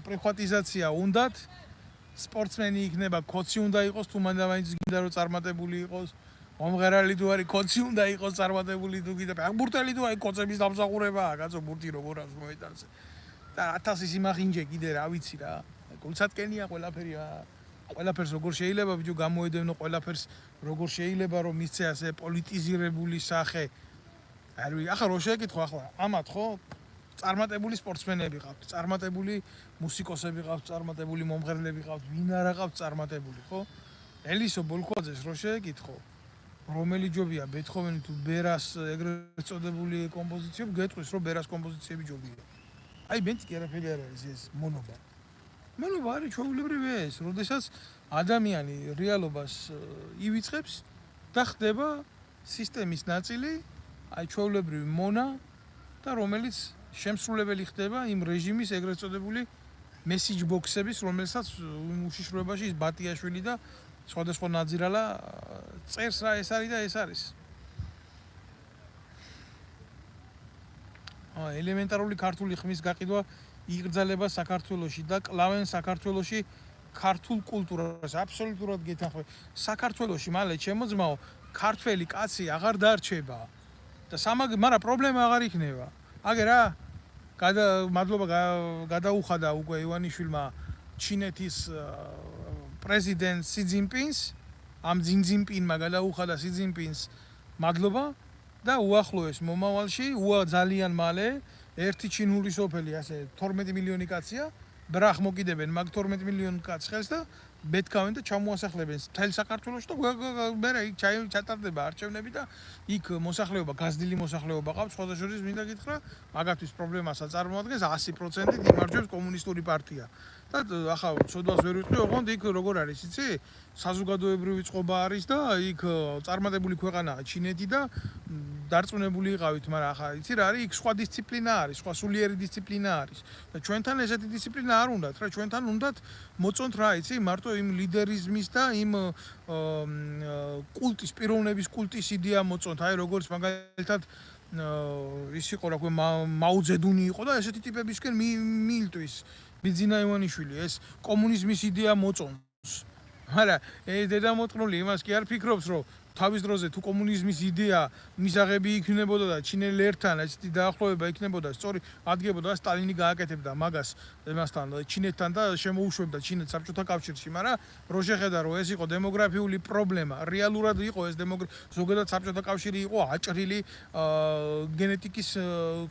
პრივატიზაცია უნდათ, სპორტსმენი იქნება, კოცი უნდა იყოს, თუ მანდა მაინც გინდა რომ წარმატებული იყოს. მომღერალი თუ არის, კოცი უნდა იყოს წარმატებული თუ გინდა. ფეხბურთელი თუ არის, კოცების დამსახურებაა, კაცო ბურთი როგორ აქვს მოედანზე. და 1000 სიმახინჯე კიდე რა ვიცი რა. გულსატკენია ყველაფერი რა. ყველაფერს როგორ შეიძლება ბიჭო გამოედევნო ყველაფერს როგორ შეიძლება რომ მისცე ასე პოლიტიზირებული სახე. ახლა რო შეკითხო ახლა ამათ ხო წარმატებული სპორტსმენები ყავთ, წარმატებული მუსიკოსები ყავთ, წარმატებული მომღერლები ყავთ, ვინ არა ყავთ წარმატებული, ხო? ელისო ბოლქვაძეს რო შეკითხო, რომელი ჯობია ბეთჰოვენი თუ ბერას ეგრეთ წოდებული კომპოზიციები, გეტყვის რომ ბერას კომპოზიციები ჯობია. აი ბენც კი არაფერი არ არის ეს მონობა. მონობა არის ჩვეულებრივი ეს, როდესაც ადამიანი რეალობას ივიწყებს და ხდება სისტემის ნაწილი, აი ჩვეულებრივი მონა და რომელიც შემსრულებელი ხდება იმ რეჟიმის ეგრეთ წოდებული message box-ების, რომელსაც უშიშროებაში ის ბატიაშვილი და სხვადასხვა ნაძირალა წერს რა ეს არის და ეს არის. ელემენტარული ქართული ხმის გაყიდვა იგრძალება საქართველოში და კლავენ საქართველოში ქართულ კულტურას. აბსოლუტურად გეთანხმები. საქართველოში მალე ჩემო ძმაო, ქართველი კაცი აღარ დარჩება და მაგრამ პრობლემა აღარ იქნება. აგე რა მადლობა გადაუხადა უკვე ივანიშვილმა ჩინეთის პრეზიდენტ სი ძინპინს, ამ ძინპინმა გადაუხადა სი ძინპინს მადლობა და უახლოეს მომავალში ძალიან მალე ერთი ჩინური სოფელი ასე 12 მილიონი კაცია ბრახ მოკიდებენ მაგ 12 მილიონ კაცს ხელს და ბეთქავენ და ჩამოასახლებენ მთელ საქართველოში და მე იქ ჩატარდება არჩევნები და იქ მოსახლეობა გაზრდილი მოსახლეობა ყავს სხვადასხვა მინდა გითხრა მაგათთვის პრობლემასაც წარმოადგენს 100% იმარჯვებს კომუნისტური პარტია და ახლა ცოდვას ვერ ვიტყვი ოღონდ იქ როგორ არის იცი საზოგადოებრივი წყობა არის და იქ წარმატებული ქვეყანაა ჩინეთი და დარწმუნებული იყავით მაგრამ ახლა იცი რა არის იქ სხვა დისციპლინა არის სხვა სულიერი დისციპლინა არის და ჩვენთან ესეთი დისციპლინა არ უნდათ რა ჩვენთან უნდათ მოწონთ რა იცი მარტო იმ ლიდერიზმის და იმ კულტის პიროვნების კულტის იდეა მოწონთ აი როგორც მაგალითად ის იყო რა ქვია მაუძედუნი იყო და ესეთი ტიპებისკენ მიილტვის ბიძინა ივანიშვილი ეს კომუნიზმის იდეა მოწონს მაგრამ ეს დედამოწყნული იმას კი არ ფიქრობს რომ თავის დროზე თუ კომუნიზმის იდეა მისაღები იქნებოდა და ჩინელებთან ესეთი დაახლოება იქნებოდა სწორი ადგებოდა სტალინი გააკეთებდა მაგას იმასთან ჩინეთთან და შემოუშვებდა ჩინეთს საბჭოთა კავშირში მაგრამ რო შეხედა რომ ეს იყო დემოგრაფიული პრობლემა რეალურად იყო ეს ზოგადად საბჭოთა კავშირი იყო აჭრილი გენეტიკის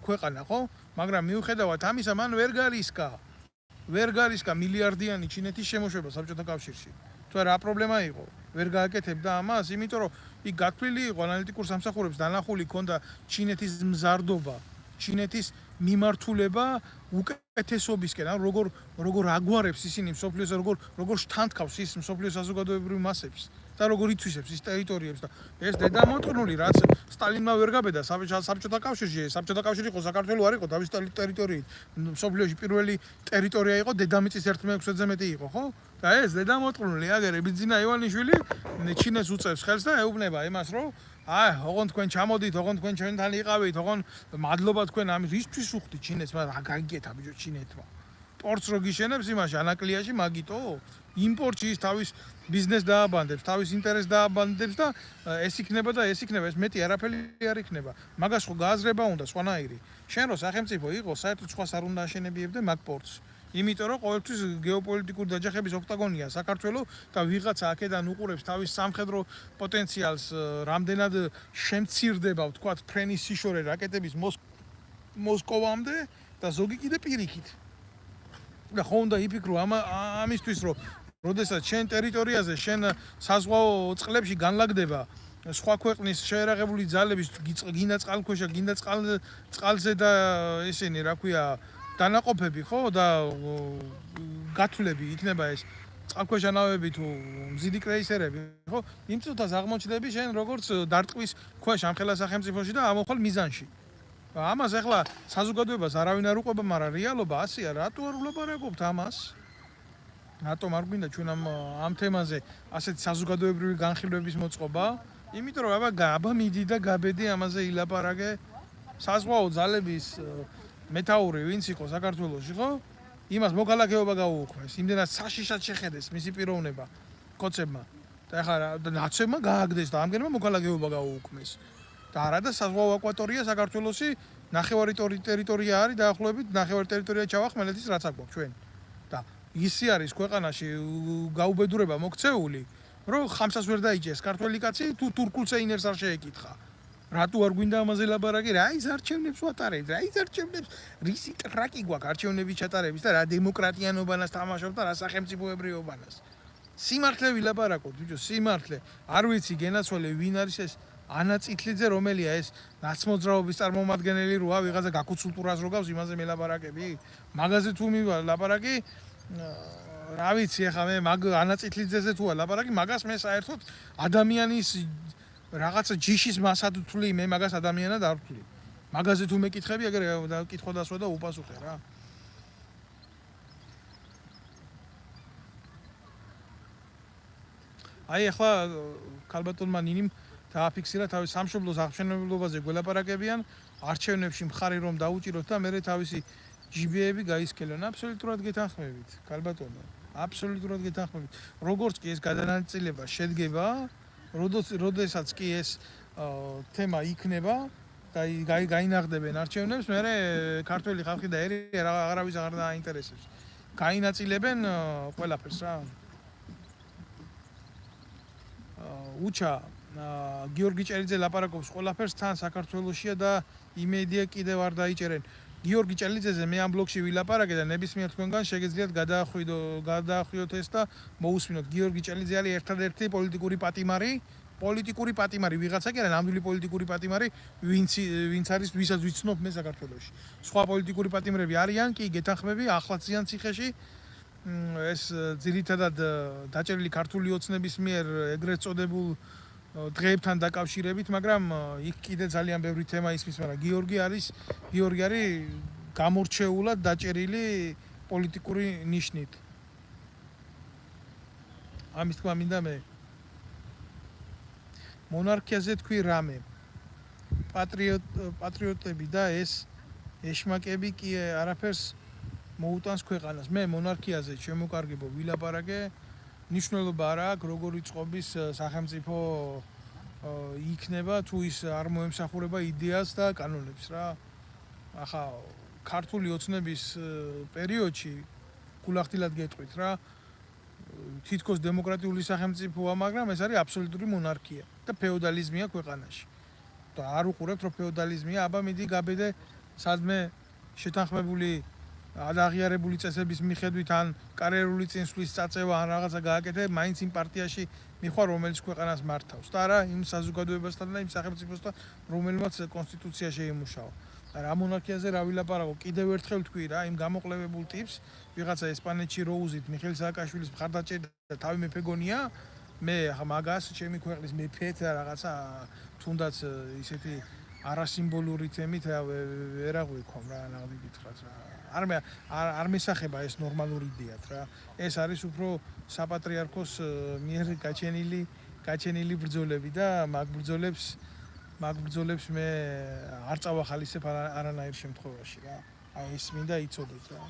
ქვეყანა ხო მაგრამ მიუხედავად ამისა მან ვერ გარისკა მილიარდიანი ჩინეთის შემოშვება საბჭოთა კავშირში თუ რა პრობლემა იყო ვერ გააკეთებდა ამას იმიტომ რომ იქ გათვლილი იყო ანალიტიკურ სამსახურებს დანახული ქონდა ჩინეთის მზარდობა ჩინეთის მიმართულება უკეთესობისკენ ან როგორ აგვარებს ისინი მსოფლიოს როგორ შთანთქავს ის მსოფლიოს საზოგადოებრივ მასებს და როგორ ითვისებს ის ტერიტორიებს და ეს დედამოწყნული რაც სტალინმა ვერ გაბედა საბჭოთა კავშირი იყო საქართველო არ იყო თავის ტერიტორიით მსოფლიოში პირველი ტერიტორია იყო დედამიწის 1/6-ზე მეტი იყო ხო და ეს დედამოწყნული აგერე ბიძინა ივანიშვილი ჩინეს უწევს ხელს და ეუბნება იმას რომ ოღონდ თქვენ ჩამოდით, ოღონდ თქვენ ჩვენთან იყავით, ოღონდ მადლობა თქვენ ამის ისთვის უხდით ჩინეთს, მაგრამ რა გაგიგეთა ბიჭო ჩინეთმა. პორტს რო გიშენებს იმაში ანაკლიაში მაგიტო, იმპორტში ის თავის ბიზნესს დააბანდებს, თავის ინტერესს დააბანდებს და ეს იქნება, ეს მეტი არაფერი არ იქნება. მაგას ხო გააზრება უნდა სხვანაირი. შენ რო სახელმწიფო იყო, საერთოდ სხვას არ უნდა აშენებიებდე მაგ პორტს. იმიტომ რომ ყოველთვის გეოპოლიტიკური დაჯახების ოქტაგონია საქართველო და ვიღაცა აქედან უყურებს თავის სამხედრო პოტენციალს რამდენად შემცირდება ვთქვათ ფრენის სიშორე რაკეტების მოსკოვამდე და ზოგი კიდე პირიქით და ხო უნდა იფიქრო ამისთვის რომ როდესაც შენ ტერიტორიაზე შენ საზღვაო წყლებში განლაგდება სხვა ქვეყნის შეერაღებული ძალების გინდა წყალქვეშა გინდა წყალზე და ესენი რა ქვია დანაყოფები ხო და გათვლები იქნება ეს წყალქვეშა ნავები თუ მზიდი კრეისერები ხო იმ წუთას აღმოჩნდები შენ როგორც დარტყვის ქვეშ ამ ხელა სახელმწიფოში და ამოხვალ მიზანში ამას ახლა საზოგადოებას არავინ არ უყვება, მაგრამ რეალობა ასეა, რატო არ ვლაპარაკობთ ამას? რატომ არ გვინდა ჩვენ ამ თემაზე ასეთი საზოგადოებრივი განხილვების მოწყობა? იმიტომ რომ აბა მიდი და გაბედი ამაზე ილაპარაკე. საზღვაო ძალების მეთაური ვინც იყო საქართველოში, ხო? იმას მოქალაქეობა გაუუქმეს. იმდენად საშიშად შეხედეს მისი პიროვნება კოცებმა. და ახლა ნაცებმა გააგდეს და ამგერმა მოქალაქეობა გაუუქმეს. და არა და საზღვაო აკვატორია საქართველოსი ნახევარი ტერიტორია არის დაახლოებით ნახევარი ტერიტორია ჩავახმელეთის რაც აქვს ჩვენ. და ისი არის ქვეყანაში გაუბედურება მოქცეული, რომ ხამსას ვერ დაიჭერს ქართველი კაცი თუ თურქულ სეინერს არ შეეკითხა. რატო არ გვინდა ამაზე ლაპარაკი? რა ის არჩევნებს ვატარებთ? რა ის არჩევნებს? რისი ტრაკი გვაქვს არჩევნების ჩატარების და რა დემოკრატიანობანას თამაშობთ და რა სახელმწიფოებრიობანას? სიმართლე ვილაპარაკობთ, ბიჭო, სიმართლე. არ ვიცი გენაცვალე ვინ არის ეს ანაწითლიძე, რომელია ეს ნაცმოძრაობის წარმომადგენელი როა ვიღაცა გაკუცულტურას რო გავს იმაზე მელაპარაკები? მაგაზე თუ მილაპარაკი, რა ვიცი, ახლა მე მაგ ანაწითლიძეზე თუა ლაპარაკი, მაგას მე საერთოდ ადამიანის რაღაცა ჯიშის მასად ვთვლი, მე მაგას ადამიანად არ ვთვლი. მაგაზე თუ მეკითხები, ეგრე კითხვა დასვა და უპასუხე რა. აი ახლა ქალბატონმა ნინიმ დააფიქსირა თავის სამშობლოს აღმშენებლობაზე გველაპარაკებიან, არჩევნებში მხარი რომ დაუჭიროთ და მერე თავისი ჯიბეები გაისკელონ. აბსოლუტურად გეთანხმებით, ქალბატონო. აბსოლუტურად გეთანხმებით. როგორც კი ეს გადანაწილება შედგება, როდესაც კი ეს თემა იქნება და გაინაღდებენ არჩევნებს, მერე ქართველი ხალხი და არავის აღარ დააინტერესებს. გაინაწილებენ ყველაფერს რა. უჩა გიორგი ჭელიძე ლაპარაკობს ყველაფერს თან საქართველოსია და იმედია კიდევ არ დაიჭერენ. გიორგი ჭელიძეზე მე ამ ბლოგში ვილაპარაკე და ნებისმიერ თქვენგან შეგეძლიათ გადაახვიდოთ ეს და მოусმინოთ. გიორგი ჭელიძე არის ერთადერთი პოლიტიკური პატიმარი ვიღაცა კი არა, ნამდვილი პოლიტიკური პატიმარი, ვინც არის, ვისაც ვიცნობ მე საქართველოში. სხვა პოლიტიკური პატიმრები არიან კი გეთანხმები ახლაც ზიან ციხეში. ეს ძირითადად დაჭერილი ქართული ოცნების მიერ ეგრეთ წოდებულ დღეებთან დაკავშირებით, მაგრამ იქ კიდე ძალიან ბევრი თემა ისმის, მაგრამ გიორგი არის გამორჩეულად დაჭერილი პოლიტიკური ნიშნით. ამის თქმა მინდა მე. მონარქიაზე თქვი რამე. პატრიოტები და ეს ეშმაკები კი არაფერს მოუტანს ქვეყანას. მე მონარქიაზე შემოკარგებო ვილაპარაკე, ნიშნულობა არ აქვს როგორი წყობის სახელმწიფო იქნება თუ ის არ მოემსახურება იდეას და კანონებს რა. ახლა ქართული ოცნების პერიოდში გულახდილად გეტყვით რა, თითქოს დემოკრატიული სახელმწიფოა, მაგრამ ეს არის აბსოლუტური მონარქია და ფეოდალიზმია ქვეყანაში. და არ უყურებთ რომ ფეოდალიზმია, აბა მიდი გაბედე სადმე შეთანხმებული აღიარებული წესების მიხედვით ან კარიერული წინსვლის წაწევა ან რაღაცა გააკეთე, მაინც იმ პარტიაში მიხარ რომელიც ქვეყანას მართავს და არა იმ საზოგადოებასთან და იმ სახელმწიფოსთან რომელმაც კონსტიტუცია შეიმუშავა. და რა მონარქიაზე რა ვილაპარაკო, კიდევ ერთხელ თქვი რა, იმ გამოყლებებულ ტიპს, ვიღაცა ესპანეთში როუზით მიხეილ სააკაშვილის მხარდაჭერა და თავი მეფეგონია, მე ახლა მაგას ჩემი ქვეყნის მეფეთ რაღაცა თუნდაც ისეთი არასიმბოლური თემით ვერ აღვიქვამ რა, ნახდი გითხრათ რა. არ მისახება ეს ნორმალური იდეათ რა. ეს არის უფრო საპატრიარქოს მიერ გაჩენილი ბრძოლები და მაგ ბრძოლებს მე არ წავახალისებ არანაირ შემთხვევაში რა. აი ეს მინდა იცოდეთ რა.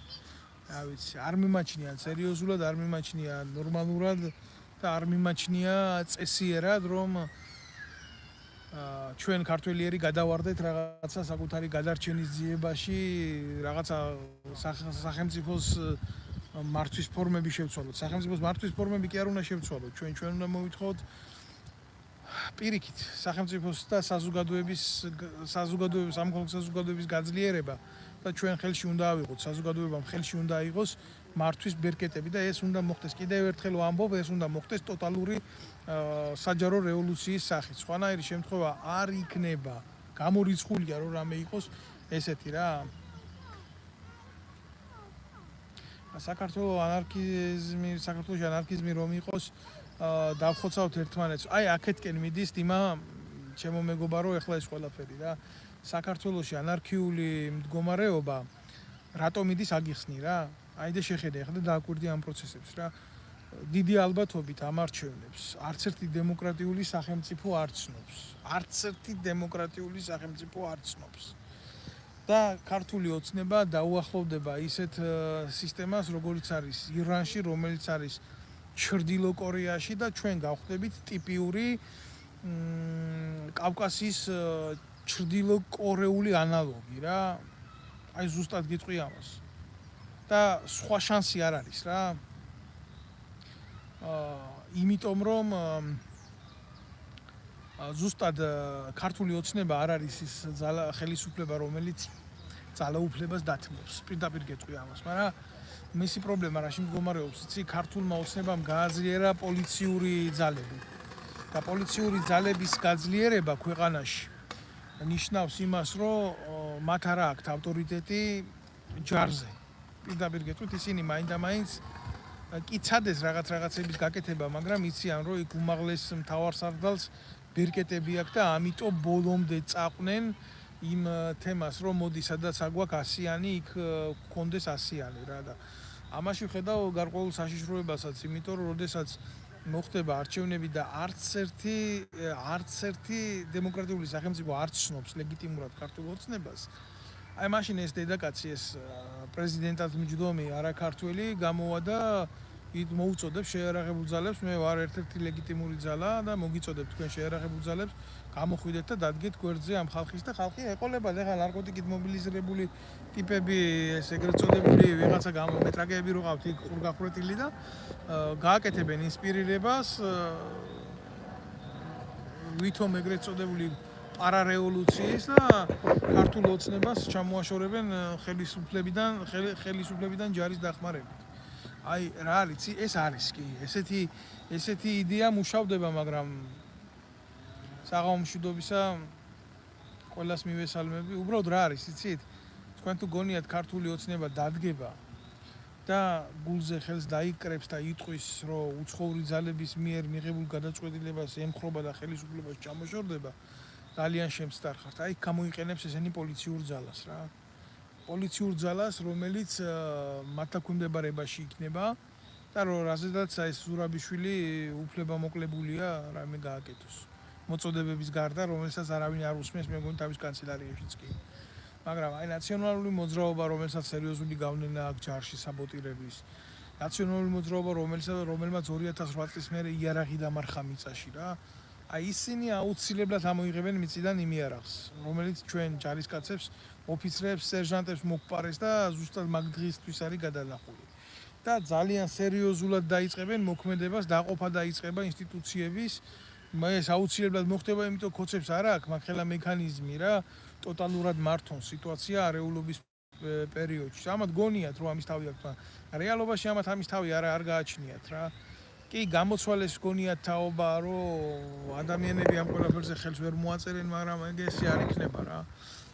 რა ვიცი, არ მიმაჩნია სერიოზულად, არ მიმაჩნია ნორმალურად და არ მიმაჩნია წესიერად რომ ჩვენ ქართველიერი გადავარდეთ რაღაცა საკუთარი გადარჩენის ძიებაში, რაღაცა სახელმწიფოს მართვის ფორმები შევცვალოთ. სახელმწიფოს მართვის ფორმები კი არ უნდა შევცვალოთ. ჩვენ უნდა მოვითხოვოთ პირიქით სახელმწიფოს და საზოგადოების გაძლიერება და ჩვენ ხელში უნდა ავიღოთ, საზოგადოებამ ხელში უნდა აიღოს მართვის ბერკეტები და ეს უნდა მოხდეს. კიდევ ერთხელ ვამბობ, ეს უნდა მოხდეს ტოტალური საჯარო რევოლუციის სახით. სხვანაირი შემთხვევა არ იქნება. გამორიცხულია რომ რამე იყოს ესეთი რა. საქართველოში ანარქიზმი რომ იყოს, დავხოცავთ ერთმანეთს. აი აქეთკენ მიდის დიმა ჩემო მეგობარო, ეხლა ეს ყველაფერი რა. საქართველოში ანარქიული მდგომარეობა რატომ იდის აგიხსნი რა? აი და შეხედე ახლა და დააკვირდი ამ პროცესებს რა. დიდი ალბათობით ამ არჩევნებს არც ერთი დემოკრატიული სახელმწიფო არ ცნობს. არც ერთი დემოკრატიული სახელმწიფო არ ცნობს. და ქართული ოცნება დაუახლოვდება ისეთ სისტემას, როგორიც არის ირანში, რომელიც არის ჩრდილო კორეაში და ჩვენ გავხდებით ტიპიური კავკასიის ჩრდილო კორეული ანალოგი რა. აი ზუსტად გიტყვი ამას. და სხვა შანსი არ არის რა. იმიტომ რომ ზუსტად ქართული ოცნება არ არის ის ხელისუფლება, რომელიც ძალაუფლებას დათმობს. პირდაპირ გეტყვი ამას, მაგრამ მისი პრობლემა რაში მდგომარეობს, იცი, ქართულმა ოცნებამ გააძლიერა პოლიციური ძალები. და პოლიციური ძალების გაძლიერება ქვეყანაში ნიშნავს იმას, რომ მათ არ აქვთ ავტორიტეტი ჯარზე. პირდაპირ გეტყვით, ისინი მაინდა-მაინც კი ცადეს რაღაცების გაკეთება, მაგრამ იციან, რომ იქ უმაღლეს მთავარსარდალს ბერკეტები აქვს და ამიტომ ბოლომდე წაყვნენ იმ თემას, რომ მოდი სადაც აგვაქვს 100-იანი, იქ გქონდეს 100-იანი რა და ამაში ვხედავ გარკვეულ საშიშროებასაც, იმიტომ რომ როდესაც მოხდება არჩევნები და არც ერთი დემოკრატიული სახელმწიფო არ ცნობს ლეგიტიმურად ქართულ ოცნებას. აი მაშინ ეს დედაკაცი ეს პრეზიდენტად მჯდომი არაქართველი გამოვა და მოუწოდებს შეიარაღებულ ძალებს, მე ვარ ერთ-ერთი ლეგიტიმური ძალა და მოგიწოდებ თქვენ შეიარაღებულ ძალებს, გამოხვიდეთ და დადგეთ გვერდზე ამ ხალხის და ხალხი ეყოლება ახლა ნარკოტიკით მობილიზებული ტიპები, ეს ეგრეთ წოდებული ვიღაცა მეტრაკეები რო ყავთ იქ ხურგახურეთილი და გააკეთებენ ინსპირირებას ვითომ ეგრეთ წოდებული პარარეოლუციის და ქართულ ოცნებას ჩამოაშორებენ ხელისუფლებიდან ჯარის დახმარებით. აი რა არის, ეს არის კი, ესეთი იდეა მუშავდება, მაგრამ საღამო მშვიდობისა ყველას მივესალმები. უბრალოდ რა არის, იცით? თქვენ თუ გონიათ ქართული ოცნება დადგება და გულზე ხელს დაიკრებს და იტყვის, რომ უცხოური ძალების მიერ მიღებულ გადაწყვეტილებას ემხრობა და ხელისუფლებას ჩამოშორდება, ძალიან შემსტარხართ. აი გამოიყენებს ესენი პოლიციურ ძალას რა. პოლიციურ ძალას, რომელიც მათ დაქვემდებარებაში იქნება და რაზედაც ეს ზურაბიშვილი უფლებამოკლებულია რამე გააკეთოს. მოწოდებების გარდა, რომელსაც არავინ არ უსმენს, მე მგონი თავის კანცელარიაშიც კი. მაგრამ აი ნაციონალური მოძრაობა, რომელსაც სერიოზული გავლენა აქვს ჯარში საბოტირების, ნაციონალური მოძრაობა, რომელმაც 2008 წლის მერე იარაღი დამარხა მიწაში რა. აი ისინი აუცილებლად ამოიღებენ მიწიდან იმ იარაღს, რომელიც ჩვენ ჯარისკაცებს, ოფიცრებს, სერჟანტებს მოგპარეს და ზუსტად მაგ დღისთვის არის გადანახული. და ძალიან სერიოზულად დაიწყებენ მოქმედებას, დაყოფა დაიწყება ინსტიტუციების. ეს აუცილებლად მოხდება, იმიტომ კოცებს არ აქვს მაგხელა მექანიზმი რა, ტოტალურად მართონ სიტუაცია არეულობის პერიოდში. ამათ გონიათ, რომ ამის თავი აქვს, რეალობაში ამათ ამის თავი არ გააჩნიათ რა. კი გამოცვალეს გონიათ თაობა, რომ ადამიანები ამ ყველაფერზე ხელს ვერ მოაწერენ, მაგრამ ეგ არ იქნება რა.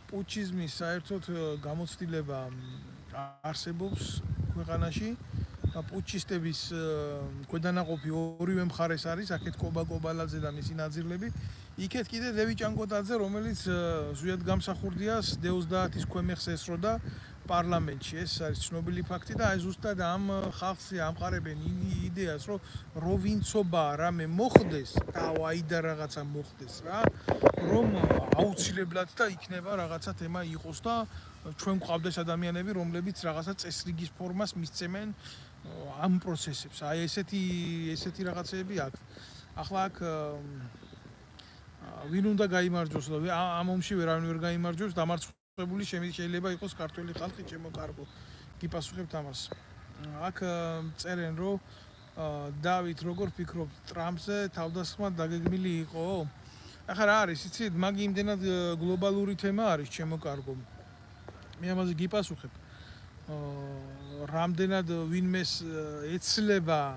პუჩიზმის საერთოდ გამოცდილება არსებობს ქვეყანაში. პუჩისტების ქვედანაყოფი ორივე მხარეს არის, აქეთ კობა-კობალაძე და მისი ნაძირლები, იქეთ კიდე ლევი ჭანკოტაძე, რომელიც ზუსტად გამსახურდიას დე-30-ის ქვემეხს ესროდა პარლამენტში. ეს არის ცნობილი ფაქტი და აი ზუსტად ამ ხალხს ამყარებენ იდეას, რომ ვინცობა რამე მოხდეს და აი და რაღაცა მოხდეს რა, რომ აუცილებლად და იქნება რაღაცა თემა იყოს და ჩვენ გვყავდეს ადამიანები, რომლებიც რაღაცა წესრიგის ფორმას მისცემენ ამ პროცესებს. აი ესეთი რაღაცეები აქვს. ახლა აქ ვინ უნდა გაიმარჯვოს და ამ ომში ვერავინ ვერ გაიმარჯვებს, დამარცხებული შეიძლება იყოს ქართველი ხალხი, ჩემო კარგო. გიპასუხებთ ამას. აქ წერენ, რომ დავით როგორ ფიქრობთ, ტრამპზე თავდასხმა დაგეგმილი იყო? ახლა რა არის, იცით, მაგ იმდენად გლობალური თემა არის, ჩემო კარგო. მე ამაზე გიპასუხებ. რამდენად ვინმეს ეცლება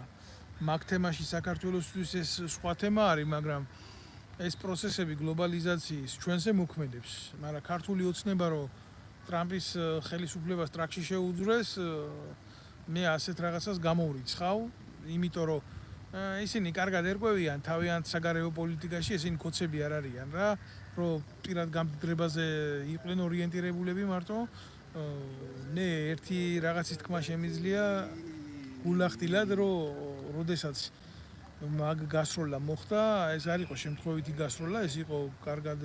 მაგ თემაში საქართველოსთვის ეს სხვა თემა არის, მაგრამ ეს პროცესები გლობალიზაციის ჩვენზე მოქმედებს, მაგრამ ქართული ოცნება რომ ტრამპის ხელისუფლებას ტრაქში შეუძრეს, მე ასეთ რაღაცას გამოვრიცხავ, იმიტომ რომ ისინი კარგად ერკვევიან თავიანთ საგარეო პოლიტიკაში, ესენი კოცები არ არიან რა, რომ პირად გამდრებაზე იყვნენ ორიენტირებულები მარტო. ნე ერთი რაღაცის თქმა შემიძლია გულახდილად, რომ როდესაც მაგ გასროლა მოხდა, ეს არ იყო შემთხვევითი გასროლა, ეს იყო კარგად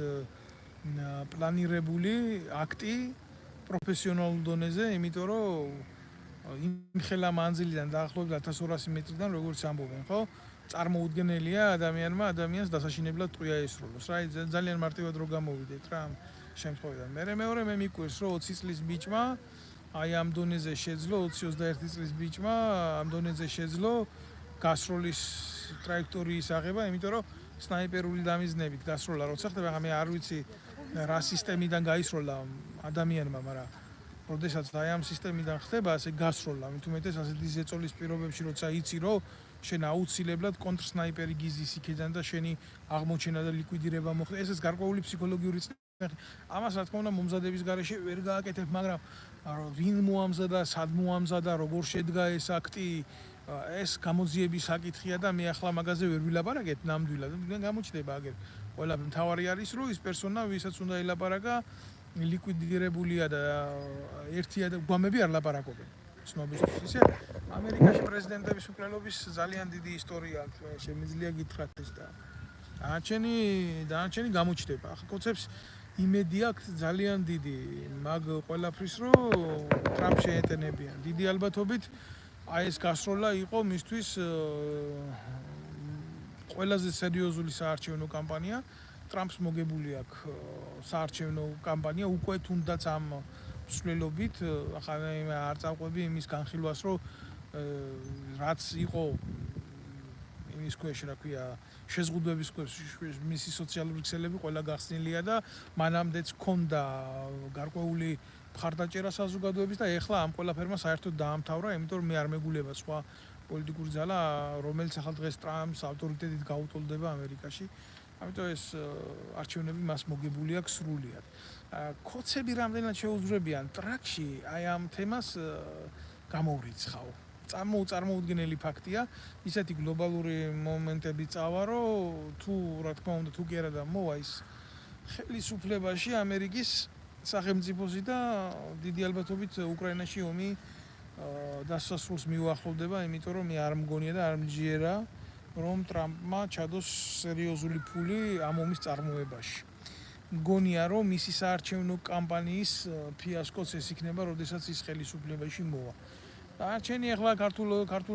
პლანირებული აქტი პროფესიონალურ დონეზე, იმიტომ რომ იმ ხელა მანძილიდან დაახლოებით 1200 მეტრიდან როგორც ამბობენ, ხო? წარმოუდგენელია ადამიანს დასაშინებლად ტყვია ესროლოს. რა, ძალიან მარტივად რო გამოვიდეთ რა ამ შემთხვევიდან. მეორე მე მიკვირს, რომ 20 წლის ბიჭმა აი ამ დონეზე შეძლო 20-21 წლის ბიჭმა ამ დონეზე შეძლო გასროლის ტრაექტორიის აღება, იმიტომ რომ სნაიპერული დამიზნებით გასროლა როცა ხდება, მე არ ვიცი რა სისტემიდან გაისროლა ადამიანმა, მაგრამ როდესაც აი ამ სისტემიდან ხდება ასე გასროლა, მით უმეტეს ასეთი ზეწოლის პირობებში, როცა იცი, რომ შენ აუცილებლად კონტრსნაიპერი გიზის იქიდან და შენი აღმოჩენა და ლიკვიდირება მოხდა, ესეც გარკვეული ფსიქოლოგიური წნეხი. ამას რა თქმა უნდა მომზადების გარეშე ვერ გააკეთებ, მაგრამ ვინ მოამზადა, სად მოამზადა, როგორ შედგა ეს აქტი, ეს გამოძიების საკითხია და მე ახლა მაგაზე ვერ ვილაპარაკეთ ნამდვილად. გამოჩნდება აგერ ყველა მთავარი არის, რომ ის პერსონა, ვისაც უნდა ელაპარაკა, ლიკვიდირებულია და ერთია და გვამები არ ლაპარაკობენ. ცნობისთვის ისე ამერიკაში პრეზიდენტების მკვლელობის ძალიან დიდი ისტორია აქვს, შემიძლია გითხრათ ეს და დანარჩენი გამოჩნდება. ახლა კოცებს იმედი აქვს ძალიან დიდი მაგ ყველაფრის, რომ ტრამპს შეეტენებიან. დიდი ალბათობით აი ეს გასროლა იყო მისთვის ყველაზე სერიოზული საარჩევნო კამპანია. ტრამპს მოგებული აქვს საარჩევნო კამპანია უკვე თუნდაც ამ მსვლელობით, ახლა არ წავყვები იმის განხილვას, რომ რაც იყო იმის ქვეშ, რა ქვია, შეზღუდვების ქვეშ მისი სოციალური ქსელები ყველა გახსნილია და მანამდეც ჰქონდა გარკვეული მხარდაჭერა საზოგადოების და ეხლა ამ ყველაფერმა საერთოდ დაამთავრა, იმიტომ რომ მე არ მეგულება სხვა პოლიტიკური ძალა, რომელიც ახლა დღეს ტრამპს ავტორიტეტით გაუტოლდება ამერიკაში. ამიტომ ეს არჩევნები მას მოგებული აქვს სრულიად. კოცები რამდენად შეუძლებიან ტრაქში აი ამ თემას გამოვრიცხავ. წარმოუდგენელი ფაქტია, ისეთი გლობალური მომენტები წავა, რომ თუ რა თქმა უნდა თუ კი არა და მოვა ის ხელისუფლებაში ამერიკის სახელმწიფოსი და დიდი ალბათობით უკრაინაში ომი დასასრულს მიუახლოვდება, იმიტომ რომ მე არ მგონია და არ მჯერა რომ ტრამპმა ჩადოს სერიოზული ფული ამ ომის წარმოებაში. მგონია რომ მისი საარჩევნო კამპანიის ფიასკოც ეს იქნება, როდესაც ის ხელისუფლებაში მოვა. არჩენი ახლა ქართულ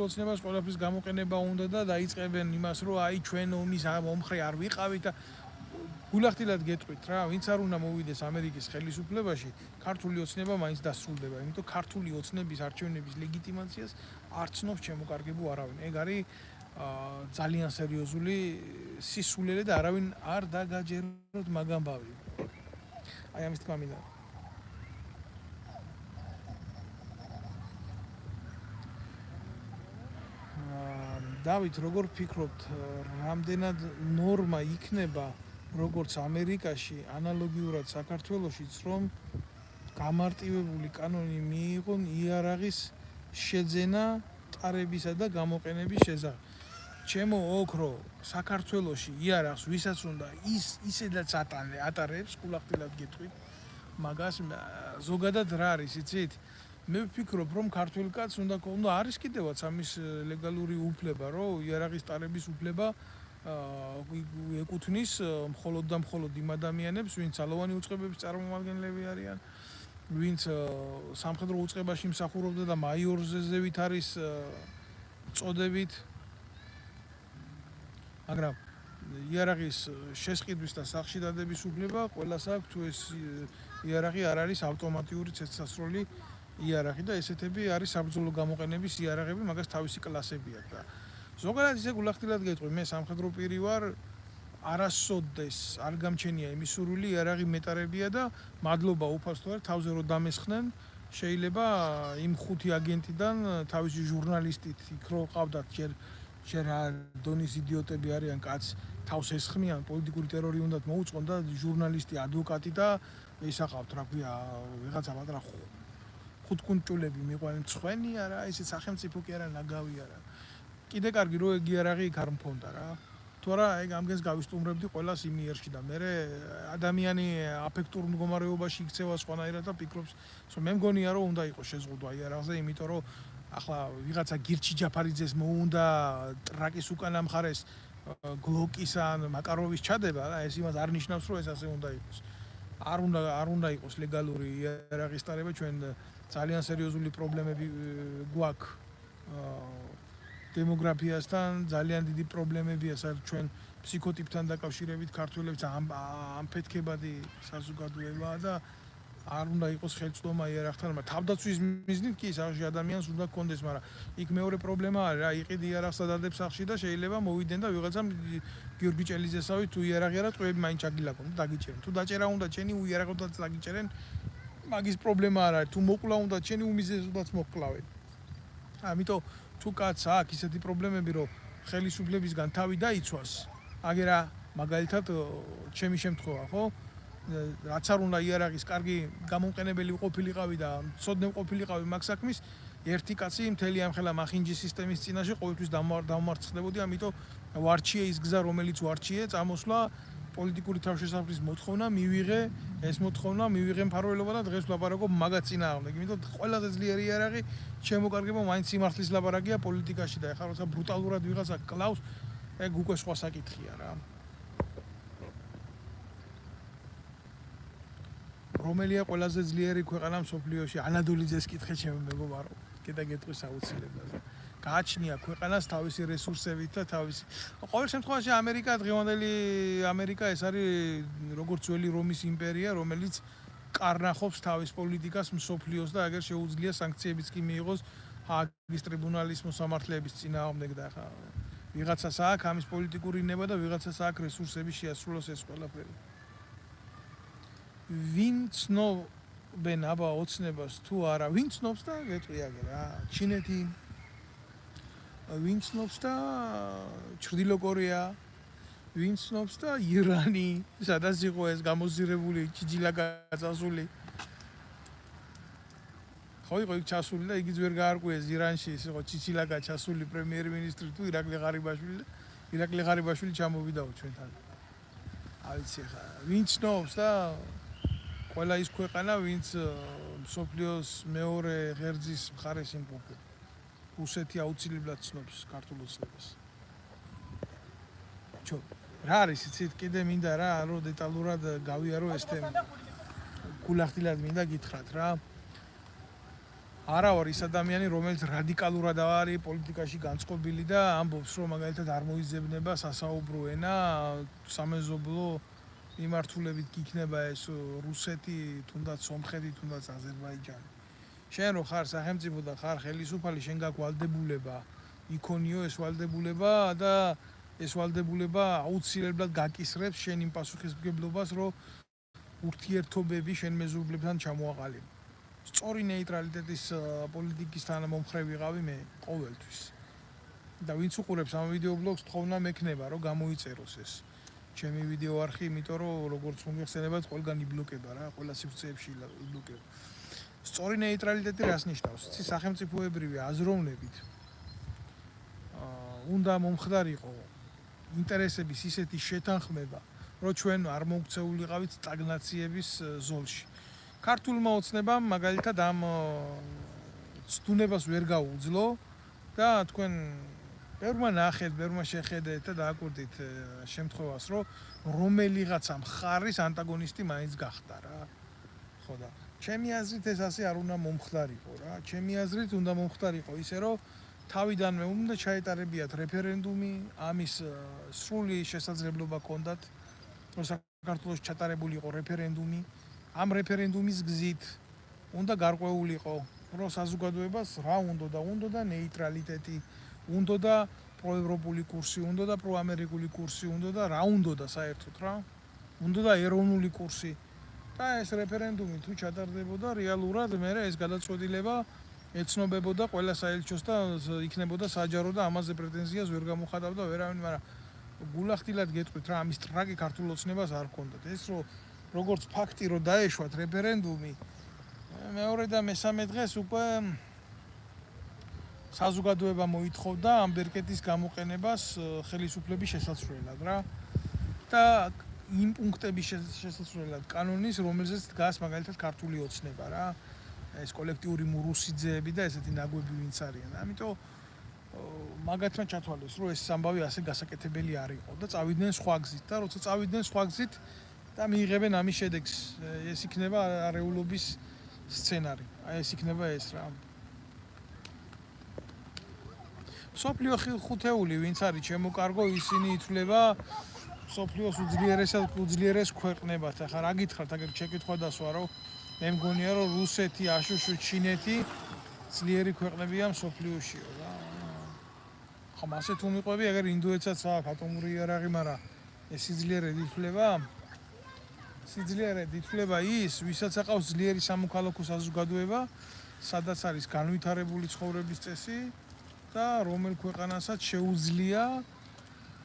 ოცნებას ყველაფრის გამოყენება უნდა და დაიწყებენ იმას, რომ აი ჩვენ ომის მომხრე არ ვიყავით და გულახდილად გეტყვით რა, ვინც არ უნდა მოვიდეს ამერიკის ხელისუფლებაში, ქართული ოცნება მაინც დასრულდება, იმიტომ ქართული ოცნების არჩევნების ლეგიტიმაციას არ ცნობს შემოკარგებულ არავინ. ეგ არის ძალიან სერიოზული სისულელე და არავინ არ დაგაჯეროთ მაგ ამბავი. აი ამის თქმა მინდა. დავით, როგორ ფიქრობთ, რამდენად ნორმა იქნება როგორც ამერიკაში, ანალოგიურად საქართველოშიც, რომ გამარტივებული კანონი მიიღონ იარაღის შეძენა, ტარებისა და გამოყენების შესახებ. ჩემო ოქრო საქართველოში იარაღს ვისაც უნდა ისედაც ატარებს, გულახდილად გეტყვით, მაგას ზოგადად რა არის, იცით? მე ვფიქრობ, რომ ქართველ კაცს უნდა არის კიდევაც ამის ლეგალური უფლება, რომ იარაღის ტარების უფლება ეკუთვნის მხოლოდ და მხოლოდ იმ ადამიანებს, ვინც ძალოვანი უწყებების წარმომადგენლები არიან, ვინც სამხედრო უწყებაში მსახურობდა და მაიორზევით არის წოდებით. მაგრამ იარაღის შესყიდვის და სახლში დადების უფლება ყველას აქვს, თუ ეს იარაღი არ არის ავტომატიური ცეცხლსასროლი იარაღი და ესეთები არის საბრძოლო გამოყენების იარაღები, მაგას თავისი კლასები აქვს და ზოგადად ისე გულახდილად გეტყვი, მე სამხედრო პირი ვარ, არასოდეს არ გამჩენია იმის სურვილი იარაღი მეტარებია და მადლობა უფასოდ თავზე რომ დამესხნენ, შეიძლება იმ 5 აგენტიდან თავისი ჟურნალისტით იქ რო ყავდათ ჯერ დონის იდიოტები არიან, კაც თავს ესხმიან, პოლიტიკური ტერორი უნდათ მოუწყონ და ჟურნალისტი, ადვოკატი და ისაყავთ, რა ქვია, ვიღაცა პატრა ხუთკუნჭულები მიყვანენ, ცხენი არა, ისე სახელმწიფო კი არა, ნაგავი არა. კიდე კარგი რო ეგი არაღი იქ არ მქონდა რა. თუ არა ეგ ამგენს გავისტუმრებდი ყველას იმ იერში და მე ადამიანი აფექტურ მდგომარეობაში იქცევა სხვანაირად და ფიქრობს, რომ მე მგონია რომ უნდა იყოს შეზღუდვა იარაღზე, იმიტომ რომ ახლა ვიღაცა გირჩი ჯაფარიძეს მოუნდა ტრაკის უკანა მხარეს გლოკის ან მაკაროვის ჩადება რა, ეს იმას არ ნიშნავს რომ ეს ასე უნდა იყოს. არ უნდა იყოს ლეგალური იარაღის ტარება, ჩვენ ძალიან სერიოზული პრობლემები გვაქვს დემოგრაფიასთან, ძალიან დიდი პრობლემებია ჩვენ ფსიქოტიპთან დაკავშირებით ქართველებს ამფეთქებადი საზოგადოებაა და არ უნდა იყოს ხელმძღვანელობა იარაღთან, მაგრამ თავდაცვის მიზნით კი სახში ადამიანს უნდა გქონდეს, მაგრამ იქ მეორე პრობლემა არის რა, იყიდი იარაღს დადებს სახში და შეიძლება მოვიდენ და ვიღაცამ გიორგი ჭელიძესავით თუ იარაღი არა, წვეები მაინც ჩაგილაკონ და დაგიჭერენ. თუ დაჭერა უნდა ჩენი უიარაღოდაც დაგიჭერენ, მაგის პრობლემა არ არის. თუ მოკლა უნდა ჩენი უმიზესოდაც მოკლავენ. ამიტომ თუ კაც აქვს ისეთი პრობლემები, რომ ხელისუფლებისგან თავი დაიცვას, აგერა მაგალითად ჩემი შემთხვევა, ხო? რაც არ უნდა იარაღის კარგი გამომყენებელი ყოფილიყავი და მცოდნე ყოფილიყავი მაგ საქმის, ერთი კაცი მთელი ამ ხელა მახინჯის სისტემის წინაშე ყოველთვის დამარცხდებოდი, ამიტომ ვარჩიე ის გზა, რომელიც ვარჩიე, წამოსვლა პოლიტიკური თავშესაფრის მოთხოვნა მივიღე, ეს მოთხოვნა მივიღე მფარველობა და დღეს ვლაპარაკობ მაგაც წინააღმდეგ. იმიტომ ყველაზე ძლიერი იარაღი შემოკარგება მაინც სიმართლის ლაპარაკია პოლიტიკაში და ეხლა როცა ბრუტალურად ვიღაცა კლავს, ეგ უკვე სხვა საკითხია რა. რომელია ყველაზე ძლიერი ქვეყანა მსოფლიოში? ანადოლიძეს კითხე ჩემო მეგობარო. კიდე გეტყვის აუცილებლად. გააჩნია ქვეყანას თავისი რესურსებით და თავისი. ყოველ შემთხვევაში ამერიკა დღევანდელი ამერიკა ეს არის როგორც ძველი რომის იმპერია, რომელიც კარნახობს თავის პოლიტიკას მსოფლიოს და აგერ შეუძლია სანქციებიც კი მიიღოს ჰააგის ტრიბუნალის მოსამართლეების წინააღმდეგ და ხა ვიღაცას აქვს ამის პოლიტიკური ნება და ვიღაცას აქვს რესურსები შეასრულოს ეს ყველაფერი. ვინ ცნობენ აბა ოცნებას თუ არა, ვინ ცნობს და გეტყვი აგერ რა, ჩინეთი ვინ ცნობს და ჩრდილო კორეა, ვინ ცნობს და ირანი, სადაც იყო ეს გამოზირებული ჩიჩილაკა წასული. ხო იყო იქ ჩასული და იგიც ვერ გაარკვიეს ირანში, ის იყო ჩიჩილაკა ჩასული პრემიერ-მინისტრი თუ ირაკლი ღარიბაშვილი და ირაკლი ღარიბაშვილი ჩამოვიდაო ჩვენთან. ავიცი ხა, ვინ ცნობს და ყველა ის ქვეყანა, ვინც მსოფლიოს მეორე ღერძის მხარეს იმყოფება. რუსეთი აუცილებლად ცნობს ქართულ ოცნებას. რა არის იცით კიდე მინდა რა, რომ დეტალურად გავიარო ეს თემა. გულახდილად მინდა გითხრათ რა. არა ვარ ის ადამიანი, რომელიც რადიკალურად არის პოლიტიკაში განწყობილი და ამბობს, რომ მაგალითად არ მოიძებნება სასაუბრო ენა, სამეზობლო მიმართულებით იქნება ეს რუსეთი, თუნდაც სომხეთი, თუნდაც აზერბაიჯანი. შენ რო ხარ სახელმწიფო და ხარ ხელისუფალი, შენ გაქვს ვალდებულება, იქონიო ეს ვალდებულება და ეს ვალდებულება აუცილებლად გაკისრებს შენ იმ პასუხისმგებლობას, რომ ურთიერთობები შენ მეზობლებთან ჩამოაყალიბო. სწორი ნეიტრალიტეტის პოლიტიკის თანამომხრე ვიყავი მე ყოველთვის. და ვინც უყურებს ამ ვიდეო ბლოგს, თხოვნა მექნება, რომ გამოიწეროს ეს ჩემი ვიდეო არხი, იმიტომ რომ როგორც მომიხსენებათ, ყველგან იბლოკება რა, ყველა სივრცეებში იბლოკება. სწორი ნეიტრალიტეტი რას ნიშნავს? იცი სახელმწიფოებრივი აზროვნებით უნდა მომხდარიყო ინტერესების ისეთი შეთანხმება, რომ ჩვენ არ მოგცეულიყავით სტაგნაციების ზოლში. ქართულმა ოცნებამ მაგალითად ამ ცდუნებას ვერ გაუძლო და თქვენ ბევრმა ნახეთ, ბევრმა შეხედეთ და დააკვირდით შემთხვევას, რომ რომელიღაცა მხარის ანტაგონისტი მაინც გახდა რა. ხო და ჩემი აზრით ეს ასე არ უნდა მომხდარიყო რა. ჩემი აზრით უნდა მომხდარიყო ისე, რომ თავიდანვე უნდა ჩაეტარებიათ რეფერენდუმი, ამის სრული შესაძლებლობა ჰქონდათ, რომ საქართველოს ჩატარებული იყო რეფერენდუმი. ამ რეფერენდუმის გზით უნდა გარკვეულიყო, რომ საზოგადოებას რა უნდა და ნეიტრალიტეტი, უნდა და პროევროპული კურსი, უნდა და პროამერიკული კურსი, უნდა და რა უნდა და საერთოდ რა, უნდა და ეროვნული კურსი. და ეს რეფერენდუმი თუ ჩატარდებოდა რეალურად, მე ეს გადაწყვეტილება ეცნობებოდა ყველა საელჩოს და იქნებოდა საჯარო და ამაზე პრეტენზიას ვერ გამოხატავდა ვერავინ, მაგრამ გულახდილად გეტყვით რა, ამის ტრაკი ქართულ ოცნებას არ ჰქონდათ. ეს როგორც ფაქტი რომ დაეშვათ რეფერენდუმი, მეორე და მესამე დღეს უკვე საზოგადოება მოითხოვდა ამ ბერკეტის გამოყენებას ხელისუფლების შესაძლებლად რა და იმ პუნქტების შესაძლებლად კანონის რომელზეც დგას მაგალითად ქართული ოცნება რა ეს კოლექტიური მურუსიძეები და ესეთი ნაგვები ვინც არიან ამიტომ მაგათმა ჩათვალეს რომ ეს ამბავი ასე გასაკეთებელი არ იყო და წავიდნენ სხვა გზით და როცა წავიდნენ სხვა გზით და მიიღებენ ამის შედეგს ეს იქნება არეულობის სცენარი აი ეს იქნება ეს რა სოფლიო ხუთეული ვინც არის ჩემო კარგო ისინი ითვლება სოფლიოს უძლიერეს ქვეყნებად ახლა რა გითხრათ აგერ შეკითხვა დასვა რომ მე მგონია რომ რუსეთი აშუშუ ჩინეთი ძლიერი ქვეყნებია სოფლიოშიო რა ხომ ასე თუ მიყვები აგერ ინდოეთსაც აქვს ატომური იარაღი მაგრამ ეს სიძლიერედ ითვლება ის ვისაც აყავს ძლიერი სამოქალაქო საზოგადოება სადაც არის განვითარებული ცხოვრების წესი და რომელ ქვეყანასაც შეუძლია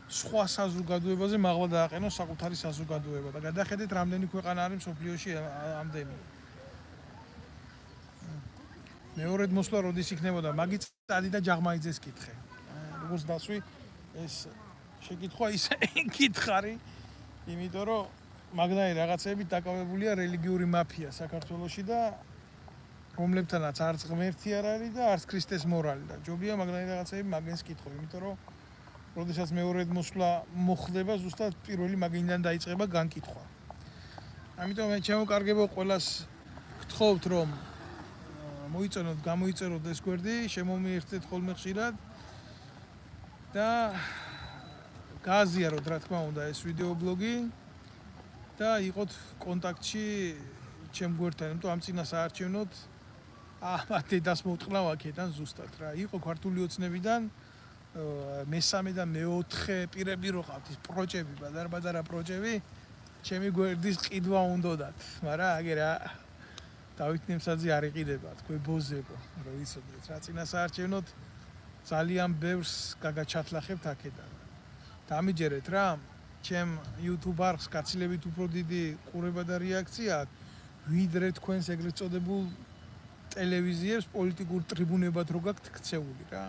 სხვა საზოგადოებაზე მაღლა დააყენოს საკუთარი საზოგადოება და გადახედეთ რამდენი ქვეყანა არის მსოფლიოში ამდენი მეორედ მოსვლა როდის იქნებოდა მაგით წადი და ჯაღმაიძეს კითხე როგორც დასვი ეს შეკითხვა ისე კითხარი იმიტომ რომ მაგნაი რაღაცებით დაკავებულია რელიგიური მაფია საქართველოში და რომლებთანაც არც ღმერთი არ არის და არც ქრისტეს მორალი და ჯობია მაგნაი რაღაცები მაგენს კითხო იმიტომ რომ როდესაც მეორედ მოსვლა მოხდება ზუსტად პირველი მაგინიდან დაიწყება განკითხვა ამიტომ მე ჩემო ყველას გთხოვთ რომ მოიწონოთ გამოიწეროთ ეს გვერდი შემომიერთეთ ხოლმე ხშირად და გააზიაროთ რა თქმა უნდა ეს ვიდეო ბლოგი და იყოთ კონტაქტში ჩემ გვერდთან იმიტომ ამ წინა საარჩევნოდ ამათ დედას მოვტყნავ აქედან ზუსტად რა იყო ქართული ოცნებიდან მესამე და მეოთხე პირები რო ყავთ ის პროჭები ბადარ-ბადარა პროჭები ჩემი გვერდის ყიდვა უნდათ მაგრამ აგერ დავით ნემსაძე არ იყიდება თქვენ ბოზებო რო იცოდეთ რა წინა საარჩევნოდ ძალიან ბევრს გაგაჩათლახებთ აქედან დამიჯერეთ რა ჩემ YouTube არხს გაცილებით უფრო დიდი ყურება და რეაქცია ვიდრე თქვენს ეგრეთ წოდებულ ტელევიზიებს პოლიტიკურ ტრიბუნებად რო გაქვთ ქცეული რა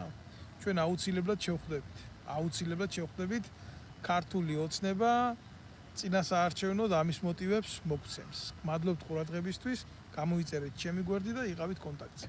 ჩვენ აუცილებლად შევხვდებით ქართული ოცნება წინა საარჩევნოდ ამის მოტივებს მოგცემს. მადლობთ ყურადღებისთვის, გამოიწერეთ ჩემი გვერდი და იყავით კონტაქტზე.